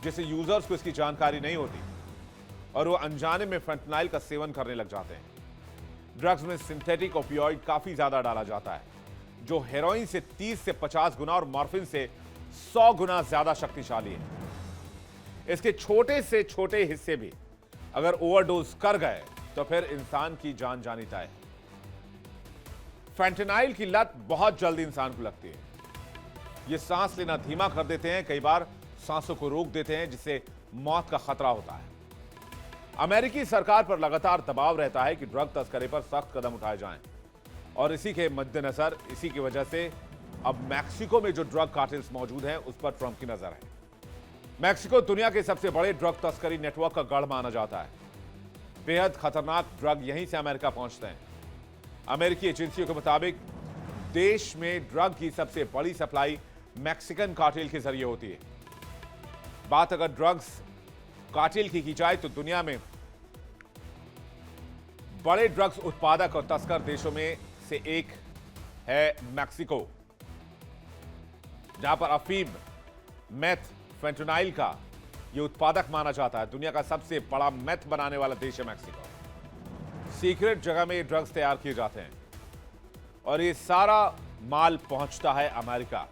जिससे यूजर्स को इसकी जानकारी नहीं होती और वो अनजाने में फेंटनाइल का सेवन करने लग जाते हैं। ड्रग्स में सिंथेटिक ओपियोइड काफी ज्यादा डाला जाता है, जो हेरोइन से 30 से 50 गुना और मॉर्फिन से 100 गुना ज्यादा शक्तिशाली है। इसके छोटे से छोटे हिस्से भी अगर ओवरडोज कर गए तो फिर इंसान की जान जानी तय है। फेंटनाइल की लत बहुत जल्दी इंसान को लगती है। ये सांस लेना धीमा कर देते हैं, कई बार सांसों को रोक देते हैं, जिससे मौत का खतरा होता है। अमेरिकी सरकार पर लगातार दबाव रहता है कि ड्रग तस्करी पर सख्त कदम उठाए जाएं और इसी के मद्देनजर, इसी की वजह से अब मैक्सिको में जो ड्रग कार्टेल्स मौजूद हैं उस पर ट्रंप की नजर है। मैक्सिको दुनिया के सबसे बड़े ड्रग तस्करी नेटवर्क का गढ़ माना जाता है। बेहद खतरनाक ड्रग यहीं से अमेरिका पहुंचते हैं। अमेरिकी एजेंसियों के मुताबिक देश में ड्रग की सबसे बड़ी सप्लाई मैक्सिकन कार्टेल के जरिए होती है। बात अगर ड्रग्स कार्टेल की जाए तो दुनिया में बड़े ड्रग्स उत्पादक और तस्कर देशों में से एक है मैक्सिको, जहां पर अफीम, मेथ, फेंटनाइल का यह उत्पादक माना जाता है। दुनिया का सबसे बड़ा मेथ बनाने वाला देश है मैक्सिको। सीक्रेट जगह में ये ड्रग्स तैयार किए जाते हैं और ये सारा माल पहुंचता है अमेरिका।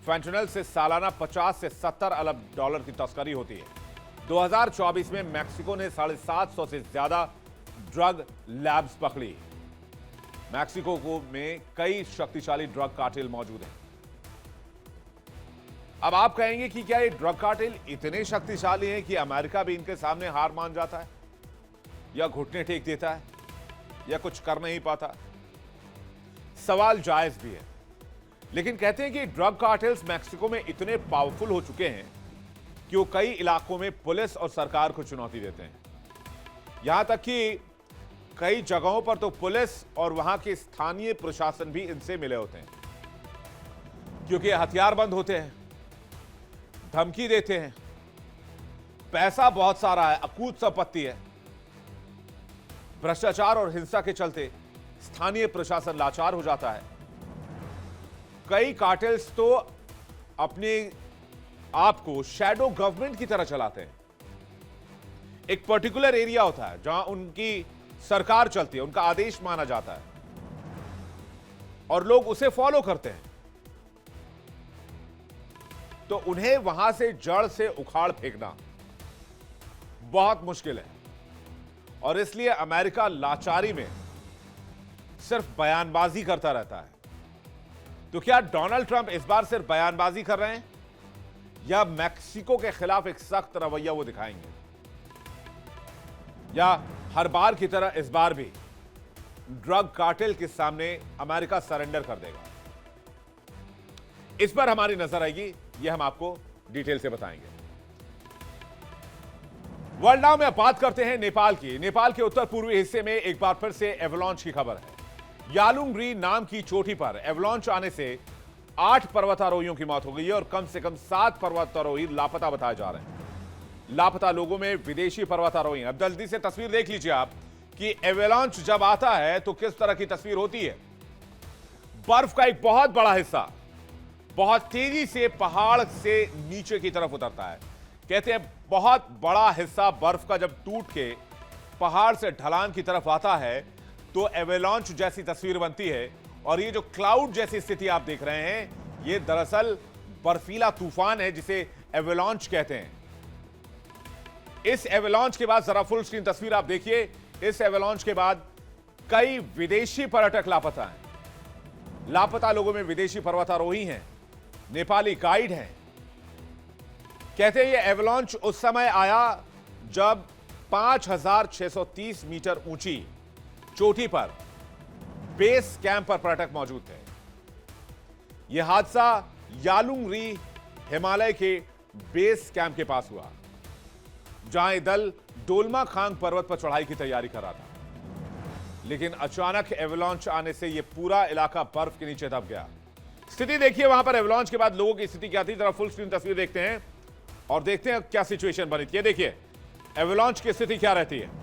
फेंटनिल से सालाना 50 से 70 अरब डॉलर की तस्करी होती है। 2024 में मैक्सिको ने 750 से ज्यादा ड्रग लैब्स पकड़ी। मैक्सिको में कई शक्तिशाली ड्रग कार्टेल मौजूद हैं। अब आप कहेंगे कि क्या ये ड्रग कार्टेल इतने शक्तिशाली हैं कि अमेरिका भी इनके सामने हार मान जाता है, या घुटने टेक देता है, या कुछ कर नहीं पाता? सवाल जायज भी है, लेकिन कहते हैं कि ड्रग कार्टेल्स मैक्सिको में इतने पावरफुल हो चुके हैं कि वो कई इलाकों में पुलिस और सरकार को चुनौती देते हैं। यहां तक कि कई जगहों पर तो पुलिस और वहां के स्थानीय प्रशासन भी इनसे मिले होते हैं, क्योंकि हथियारबंद होते हैं। धमकी देते हैं, पैसा बहुत सारा है, अकूत संपत्ति है। भ्रष्टाचार और हिंसा के चलते स्थानीय प्रशासन लाचार हो जाता है। कई कार्टेल्स तो अपने आप को शैडो गवर्नमेंट की तरह चलाते हैं। एक पर्टिकुलर एरिया होता है जहां उनकी सरकार चलती है, उनका आदेश माना जाता है और लोग उसे फॉलो करते हैं, तो उन्हें वहां से जड़ से उखाड़ फेंकना बहुत मुश्किल है। और इसलिए अमेरिका लाचारी में सिर्फ बयानबाजी करता रहता है। तो क्या डोनाल्ड ट्रंप इस बार सिर्फ बयानबाजी कर रहे हैं या मैक्सिको के खिलाफ एक सख्त रवैया वो दिखाएंगे, या हर बार की तरह इस बार भी ड्रग कार्टेल के सामने अमेरिका सरेंडर कर देगा? इस पर हमारी नजर आएगी, यह हम आपको डिटेल से बताएंगे। वर्ल्ड नाउ में बात करते हैं नेपाल की। नेपाल के उत्तर पूर्वी हिस्से में एक बार फिर से एवलांच की खबर है। यालुंग नाम की चोटी पर एवलांच आने से 8 पर्वतारोहियों की मौत हो गई है और कम से कम 7 पर्वतारोही लापता बताए जा रहे हैं। लापता लोगों में विदेशी पर्वतारोही। अब जल्दी से तस्वीर देख लीजिए आप कि एवलांच जब आता है तो किस तरह की तस्वीर होती है। बर्फ का एक बहुत बड़ा हिस्सा बहुत तेजी से पहाड़ से नीचे की तरफ उतरता है। कहते हैं बहुत बड़ा हिस्सा बर्फ का जब टूट के पहाड़ से ढलान की तरफ आता है तो एवलांच जैसी तस्वीर बनती है। और ये जो क्लाउड जैसी स्थिति आप देख रहे हैं, ये दरअसल बर्फीला तूफान है जिसे एवलांच कहते हैं। इस एवलांच के बाद जरा फुल स्क्रीन तस्वीर आप देखिए। इस एवलांच के बाद कई विदेशी पर्यटक लापता हैं। लापता लोगों में विदेशी पर्वतारोही हैं, नेपाली गाइड हैं। कहते हैं ये एवलांच उस समय आया जब 5630 मीटर ऊंची चोटी पर बेस कैंप पर पर्यटक मौजूद थे। यह हादसा यालुंग हिमालय के बेस कैंप के पास हुआ, जहां यह दल डोलमा खांग पर्वत पर चढ़ाई की तैयारी कर रहा था। लेकिन अचानक एवलांच आने से यह पूरा इलाका बर्फ के नीचे दब गया। स्थिति देखिए वहां पर एवलांच के बाद लोगों की स्थिति क्या थी। जरा फुल स्क्रीन तस्वीर देखते हैं और देखते हैं क्या सिचुएशन बनी थी। देखिए एवलांच की स्थिति क्या रहती है।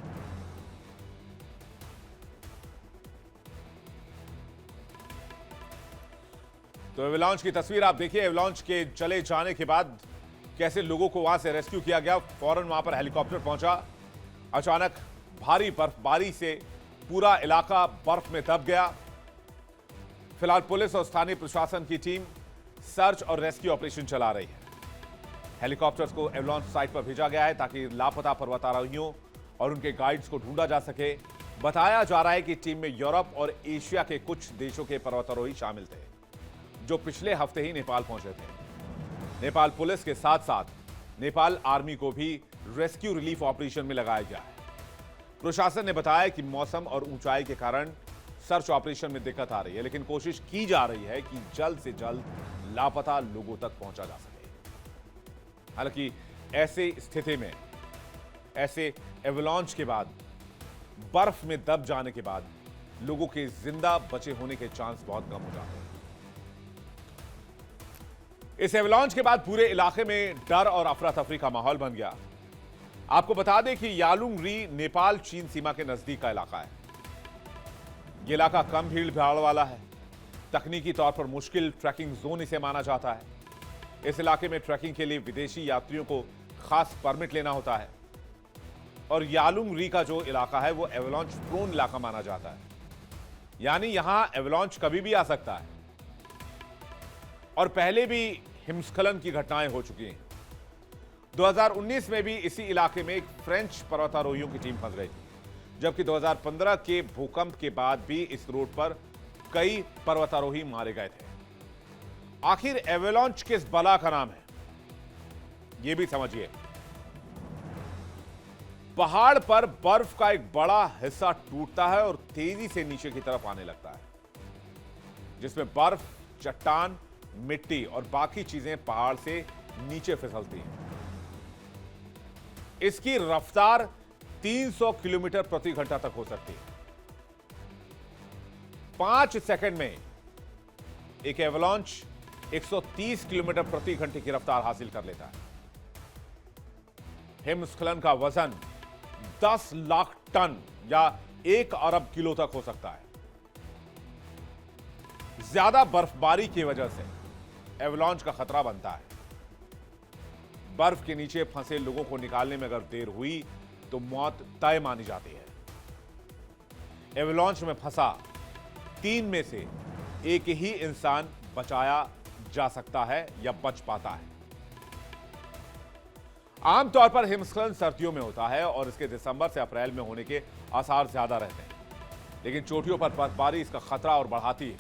तो एवलांच की तस्वीर आप देखिए। एवलांच के चले जाने के बाद कैसे लोगों को वहां से रेस्क्यू किया गया। फौरन वहां पर हेलीकॉप्टर पहुंचा। अचानक भारी बर्फबारी से पूरा इलाका बर्फ में दब गया। फिलहाल पुलिस और स्थानीय प्रशासन की टीम सर्च और रेस्क्यू ऑपरेशन चला रही है। हेलीकॉप्टर्स को एवलांच साइट पर भेजा गया है ताकि लापता पर्वतारोहियों और उनके गाइड्स को ढूंढा जा सके। बताया जा रहा है कि टीम में यूरोप और एशिया के कुछ देशों के पर्वतारोही शामिल थे, जो पिछले हफ्ते ही नेपाल पहुंचे थे। नेपाल पुलिस के साथ साथ नेपाल आर्मी को भी रेस्क्यू रिलीफ ऑपरेशन में लगाया गया है। प्रशासन ने बताया कि मौसम और ऊंचाई के कारण सर्च ऑपरेशन में दिक्कत आ रही है, लेकिन कोशिश की जा रही है कि जल्द से जल्द लापता लोगों तक पहुंचा जा सके। हालांकि ऐसे स्थिति में, ऐसे एवलांच के बाद, बर्फ में दब जाने के बाद लोगों के जिंदा बचे होने के चांस बहुत कम हो जाते हैं। इस एवलांच के बाद पूरे इलाके में डर और अफरा तफरी का माहौल बन गया। आपको बता दें कि यालुंग नेपाल चीन सीमा के नजदीक का इलाका है। यह इलाका कम भीड़ भाड़ वाला है। तकनीकी तौर पर मुश्किल ट्रैकिंग जोन इसे माना जाता है। इस इलाके में ट्रैकिंग के लिए विदेशी यात्रियों को खास परमिट लेना होता है। और यालुंग का जो इलाका है वो एवलांच प्रोन इलाका माना जाता है, यानी यहां एवलांच कभी भी आ सकता है। और पहले भी हिमस्खलन की घटनाएं हो चुकी हैं। 2019 में भी इसी इलाके में एक फ्रेंच पर्वतारोहियों की टीम फंस गई थी, जबकि 2015 के भूकंप के बाद भी इस रोड पर कई पर्वतारोही मारे गए थे। आखिर एवलांच किस बला का नाम है, यह भी समझिए। पहाड़ पर बर्फ का एक बड़ा हिस्सा टूटता है और तेजी से नीचे की तरफ आने लगता है, जिसमें बर्फ, चट्टान, मिट्टी और बाकी चीजें पहाड़ से नीचे फिसलती हैं। इसकी रफ्तार 300 किलोमीटर प्रति घंटा तक हो सकती है। 5 सेकंड में एक एवलांच 130 किलोमीटर प्रति घंटे की रफ्तार हासिल कर लेता है। हिमस्खलन का वजन 10 लाख टन या 1 अरब किलो तक हो सकता है। ज्यादा बर्फबारी की वजह से एवलांच का खतरा बनता है। बर्फ के नीचे फंसे लोगों को निकालने में अगर देर हुई तो मौत तय मानी जाती है। एवलांच में फंसा 3 में से एक ही इंसान बचाया जा सकता है या बच पाता है। आमतौर पर हिमस्खलन सर्दियों में होता है और इसके दिसंबर से अप्रैल में होने के आसार ज्यादा रहते हैं, लेकिन चोटियों पर बर्फबारी इसका खतरा और बढ़ाती है।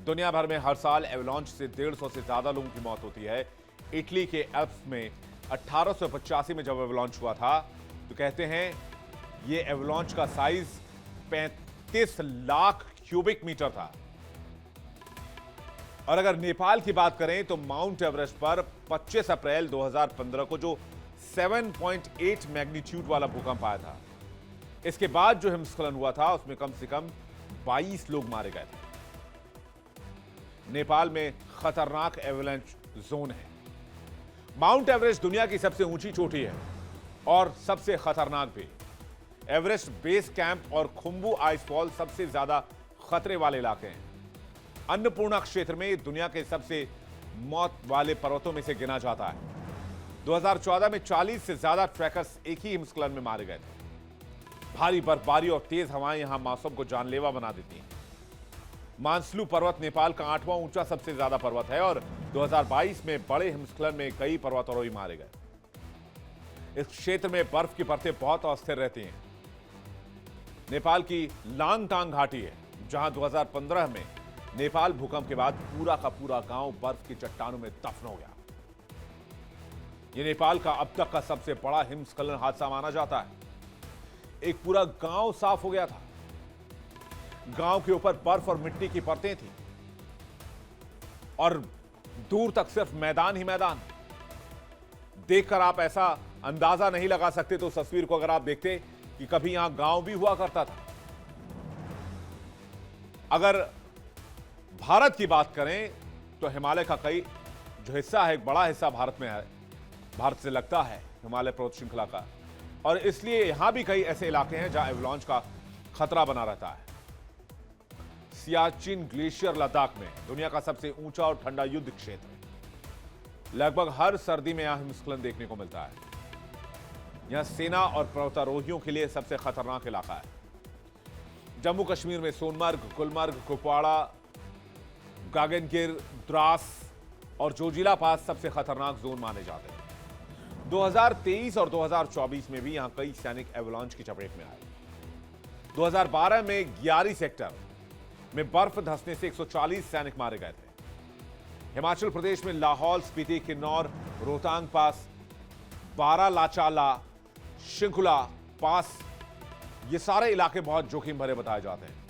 दुनिया भर में हर साल एवलांच से 150 से ज्यादा लोगों की मौत होती है। इटली के एल्प्स में 1885 में जब एवलांच हुआ था तो कहते हैं यह एवलांच का साइज 35 लाख क्यूबिक मीटर था। और अगर नेपाल की बात करें तो माउंट एवरेस्ट पर 25 अप्रैल 2015 को जो 7.8 मैग्नीट्यूड वाला भूकंप आया था, इसके बाद जो हिमस्खलन हुआ था उसमें कम से कम 22 लोग मारे गए थे। नेपाल में खतरनाक एवलांच जोन है। माउंट एवरेस्ट दुनिया की सबसे ऊंची चोटी है और सबसे खतरनाक भी। एवरेस्ट बेस कैंप और खुम्बू आइसफॉल सबसे ज्यादा खतरे वाले इलाके हैं। अन्नपूर्णा क्षेत्र में दुनिया के सबसे मौत वाले पर्वतों में से गिना जाता है। 2014 में 40 से ज्यादा ट्रैकर्स एक ही हिमस्खलन में मारे गए थे। भारी बर्फबारी और तेज हवाएं यहां मौसम को जानलेवा बना देती हैं। मानसलू पर्वत नेपाल का 8वां ऊंचा सबसे ज्यादा पर्वत है और 2022 में बड़े हिमस्खलन में कई पर्वतारोही मारे गए। इस क्षेत्र में बर्फ की परतें बहुत अस्थिर रहती हैं। नेपाल की लांगटांग घाटी है जहां 2015 में नेपाल भूकंप के बाद पूरा का पूरा गांव बर्फ की चट्टानों में दफन हो गया। यह नेपाल का अब तक का सबसे बड़ा हिमस्खलन हादसा माना जाता है। एक पूरा गांव साफ हो गया था। गांव के ऊपर बर्फ और मिट्टी की परतें थी और दूर तक सिर्फ मैदान ही मैदान। देखकर आप ऐसा अंदाजा नहीं लगा सकते तो उस तस्वीर को अगर आप देखते कि कभी यहां गांव भी हुआ करता था। अगर भारत की बात करें तो हिमालय का कई जो हिस्सा है, एक बड़ा हिस्सा भारत में है, भारत से लगता है हिमालय पर्वत श्रृंखला का, और इसलिए यहां भी कई ऐसे इलाके हैं जहां एवलांच का खतरा बना रहता है। सियाचिन ग्लेशियर लद्दाख में दुनिया का सबसे ऊंचा और ठंडा युद्ध क्षेत्र है। लगभग हर सर्दी में यहां हिमस्खलन देखने को मिलता है। यहां सेना और पर्वतारोहियों के लिए सबसे खतरनाक इलाका है। जम्मू कश्मीर में सोनमर्ग, गुलमर्ग, कुपवाड़ा, गागनगिर, द्रास और जोजिला पास सबसे खतरनाक जोन माने जाते हैं। 2023 और 2024 में भी यहां कई सैनिक एवलांच की चपेट में आए। 2012 में ग्यारी सेक्टर में बर्फ धंसने से 140 सैनिक मारे गए थे। हिमाचल प्रदेश में लाहौल स्पीति, किन्नौर, रोहतांग पास, बारालाचाला, शिंकुला पास, ये सारे इलाके बहुत जोखिम भरे बताए जाते हैं।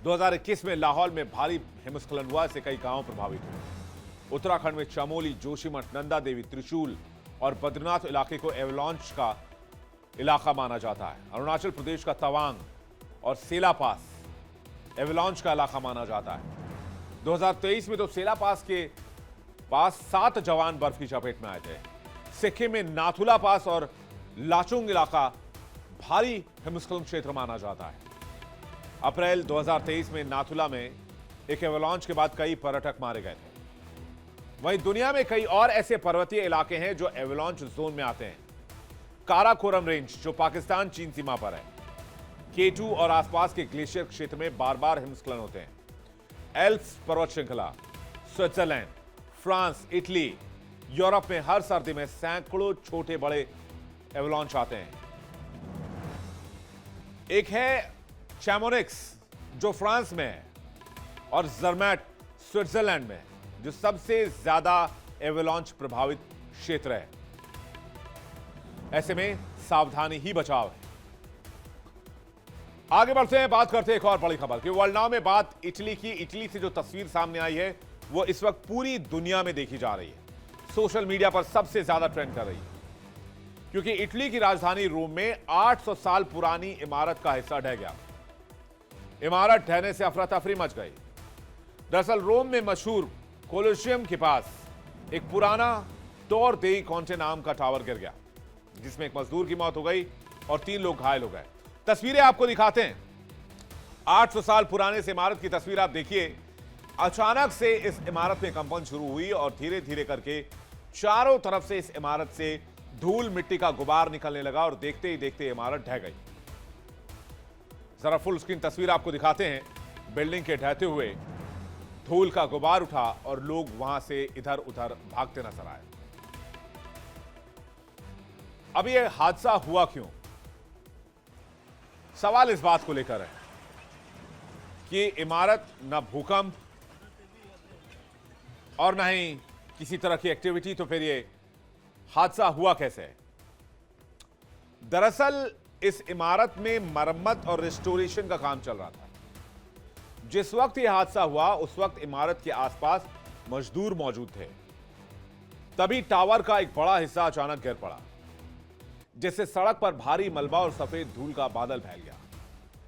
2021 में लाहौल में भारी हिमस्खलन हुआ, से कई गांव प्रभावित हुए। उत्तराखंड में चमोली, जोशीमठ, नंदा देवी, त्रिशूल और बद्रीनाथ इलाके को एवलांच का इलाका माना जाता है। अरुणाचल प्रदेश का तवांग और सेला पास एवलांच का इलाका माना जाता है। 2023 में तो सेला पास के पास 7 जवान बर्फ की चपेट में आए थे। सिक्किम में नाथुला पास और लाचुंग इलाका भारी हिमस्खलन क्षेत्र माना जाता है। अप्रैल 2023 में नाथुला में एक एवलांच के बाद कई पर्यटक मारे गए थे। वहीं दुनिया में कई और ऐसे पर्वतीय इलाके हैं जो एवलांच जोन में आते हैं। काराकोरम रेंज जो पाकिस्तान चीन सीमा पर है, K2 और आसपास के ग्लेशियर क्षेत्र में बार बार हिमस्खलन होते हैं। एल्प्स पर्वत श्रृंखला, स्विट्जरलैंड, फ्रांस, इटली, यूरोप में हर सर्दी में सैकड़ों छोटे बड़े एवलांच आते हैं। एक है चैमोनिक्स जो फ्रांस में है और जर्मैट स्विट्जरलैंड में, जो सबसे ज्यादा एवलांच प्रभावित क्षेत्र है। ऐसे में सावधानी ही बचाव है। आगे बढ़ते हैं, बात करते हैं एक और बड़ी खबर की। वर्ल्ड नाउ में बात इटली की। इटली से जो तस्वीर सामने आई है वो इस वक्त पूरी दुनिया में देखी जा रही है, सोशल मीडिया पर सबसे ज्यादा ट्रेंड कर रही है, क्योंकि इटली की राजधानी रोम में 800 साल पुरानी इमारत का हिस्सा ढह गया। इमारत ढहने से अफरा तफरी मच गई। दरअसल रोम में मशहूर कोलोसियम के पास एक पुराना टॉर देई कॉन्टे नाम का टावर गिर गया, जिसमें एक मजदूर की मौत हो गई और 3 लोग घायल हो गए। तस्वीरें आपको दिखाते हैं। 800 साल पुराने इस इमारत की तस्वीर आप देखिए। अचानक से इस इमारत में कंपन शुरू हुई और धीरे धीरे करके चारों तरफ से इस इमारत से धूल मिट्टी का गुबार निकलने लगा और देखते ही देखते इमारत ढह गई। जरा फुल स्क्रीन तस्वीर आपको दिखाते हैं। बिल्डिंग के ढहते हुए धूल का गुबार उठा और लोग वहां से इधर उधर भागते नजर आए। अब यह हादसा हुआ क्यों? सवाल इस बात को लेकर है कि इमारत न भूकंप और न ही किसी तरह की एक्टिविटी, तो फिर यह हादसा हुआ कैसे? दरअसल इस इमारत में मरम्मत और रिस्टोरेशन का काम चल रहा था। जिस वक्त यह हादसा हुआ उस वक्त इमारत के आसपास मजदूर मौजूद थे। तभी टावर का एक बड़ा हिस्सा अचानक गिर पड़ा, जिससे सड़क पर भारी मलबा और सफेद धूल का बादल फैल गया।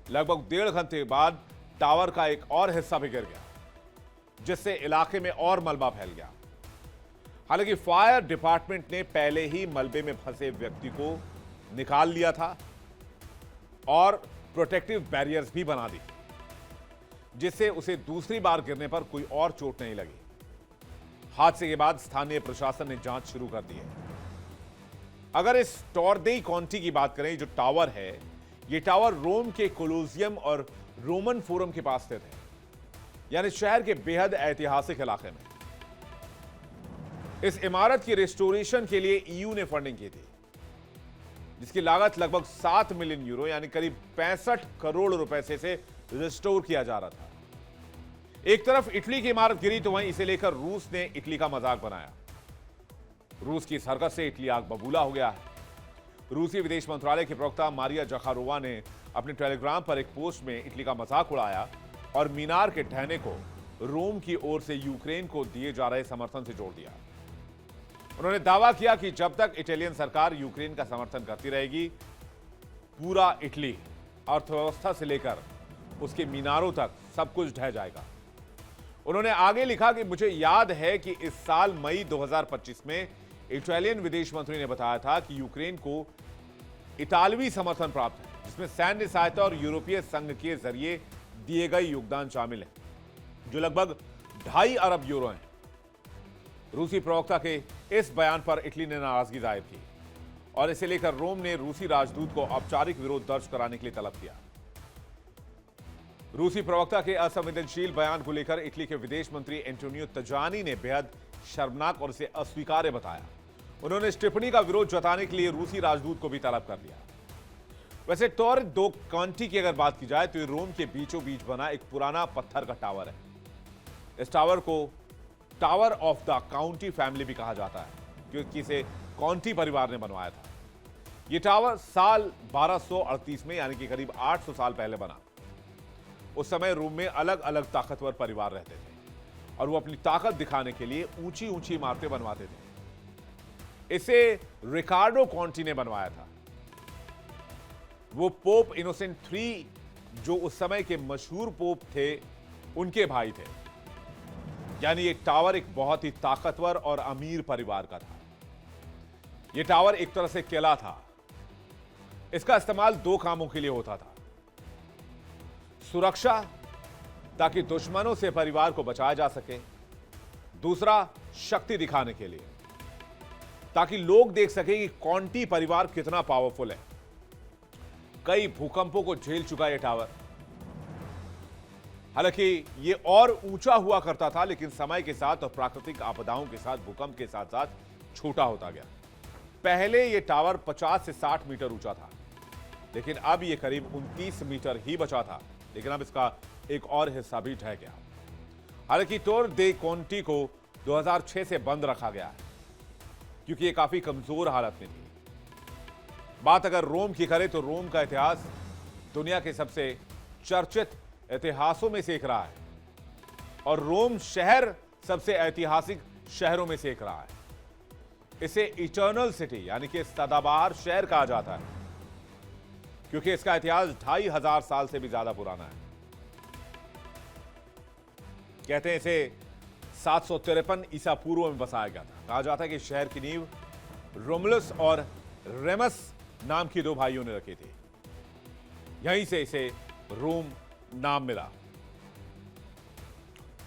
लगभग 1.5 घंटे बाद टावर का एक और हिस्सा भी गिर गया, जिससे इलाके में और मलबा फैल गया। हालांकि फायर डिपार्टमेंट ने पहले ही मलबे में फंसे व्यक्ति को निकाल लिया था और प्रोटेक्टिव बैरियर्स भी बना दी, जिससे उसे दूसरी बार गिरने पर कोई और चोट नहीं लगी। हादसे के बाद स्थानीय प्रशासन ने जांच शुरू कर दी है। अगर इस टॉर देई कॉन्टी की बात करें, जो टावर है, यह टावर रोम के कोलोसियम और रोमन फोरम के पास स्थित है, यानी शहर के बेहद ऐतिहासिक इलाके में। इस इमारत की रिस्टोरेशन के लिए ईयू ने फंडिंग की थी, जिसकी लागत लगभग 7 मिलियन यूरो यानी करीब 65 करोड़ रुपए से इसे रिस्टोर किया जा रहा था। एक तरफ इटली की इमारत गिरी तो वहीं इसे लेकर रूस ने इटली का मजाक बनाया। रूस की इस हरकत से इटली आग बबूला हो गया है। रूसी विदेश मंत्रालय के प्रवक्ता मारिया जखारोवा ने अपने टेलीग्राम पर एक पोस्ट में इटली का मजाक उड़ाया और मीनार के ढहने को रोम की ओर से यूक्रेन को दिए जा रहे समर्थन से जोड़ दिया। उन्होंने दावा किया कि जब तक इटालियन सरकार यूक्रेन का समर्थन करती रहेगी, पूरा इटली अर्थव्यवस्था से लेकर उसके मीनारों तक सब कुछ ढह जाएगा। उन्होंने आगे लिखा कि मुझे याद है कि इस साल मई 2025 में इटालियन विदेश मंत्री ने बताया था कि यूक्रेन को इतालवी समर्थन प्राप्त है, जिसमें सैन्य सहायता और यूरोपीय संघ के जरिए दिए गए योगदान शामिल है, जो लगभग 2.5 अरब यूरो हैं। रूसी प्रवक्ता के इस बयान पर इटली ने नाराजगी जाहिर की और इसे लेकर रोम ने रूसी राजदूत को औपचारिक विरोध दर्ज कराने के लिए तलब किया। रूसी प्रवक्ता के असंवेदनशील बयान को लेकर इटली के विदेश मंत्री एंटोनियो तजानी ने बेहद शर्मनाक और इसे अस्वीकार्य बताया। उन्होंने इस टिप्पणी का विरोध जताने के लिए रूसी राजदूत को भी तलब कर लिया। वैसे टॉर दो कॉन्टी की अगर बात की जाए तो ये रोम के बीचों बीच बना एक पुराना पत्थर का टावर है। इस टावर को tower of the county family भी कहा जाता है, क्योंकि इसे कॉन्टी परिवार ने बनवाया था। यह टावर साल 1238 में यानी कि करीब 800 साल पहले बना। उस समय रोम में अलग अलग ताकतवर परिवार रहते थे और वो अपनी ताकत दिखाने के लिए ऊंची ऊंची इमारतें बनवाते थे। इसे रिकार्डो कॉन्टी ने बनवाया था। वो पोप इनोसेंट 3, जो उस समय के मशहूर पोप थे, उनके भाई थे। यानी ये टावर एक बहुत ही ताकतवर और अमीर परिवार का था। यह टावर एक तरह से किला था। इसका इस्तेमाल 2 कामों के लिए होता था: सुरक्षा, ताकि दुश्मनों से परिवार को बचाया जा सके; दूसरा, शक्ति दिखाने के लिए, ताकि लोग देख सके कि कॉन्टी परिवार कितना पावरफुल है। कई भूकंपों को झेल चुका यह टावर। हालांकि यह और ऊंचा हुआ करता था, लेकिन समय के साथ और प्राकृतिक आपदाओं के साथ, भूकंप के साथ साथ छोटा होता गया। पहले यह टावर 50 से 60 मीटर ऊंचा था, लेकिन अब यह करीब 29 मीटर ही बचा था। लेकिन अब इसका एक और हिस्सा भी ढह गया। हालांकि टॉर दे कॉन्टी को 2006 से बंद रखा गया है, क्योंकि यह काफी कमजोर हालत में थी। बात अगर रोम की करें तो रोम का इतिहास दुनिया के सबसे चर्चित इतिहासों में से एक रहा है और रोम शहर सबसे ऐतिहासिक शहरों में से एक रहा है। इसे इटर्नल सिटी यानी कि सदाबहार शहर कहा जाता है, क्योंकि इसका इतिहास 2500 साल से भी ज्यादा पुराना है। कहते हैं इसे 753 ईसा पूर्व में बसाया गया था। कहा जाता है कि शहर की नींव रोमुलस और रेमस नाम की दो भाइयों ने रखी थी। यहीं से इसे रोम नाम मिला।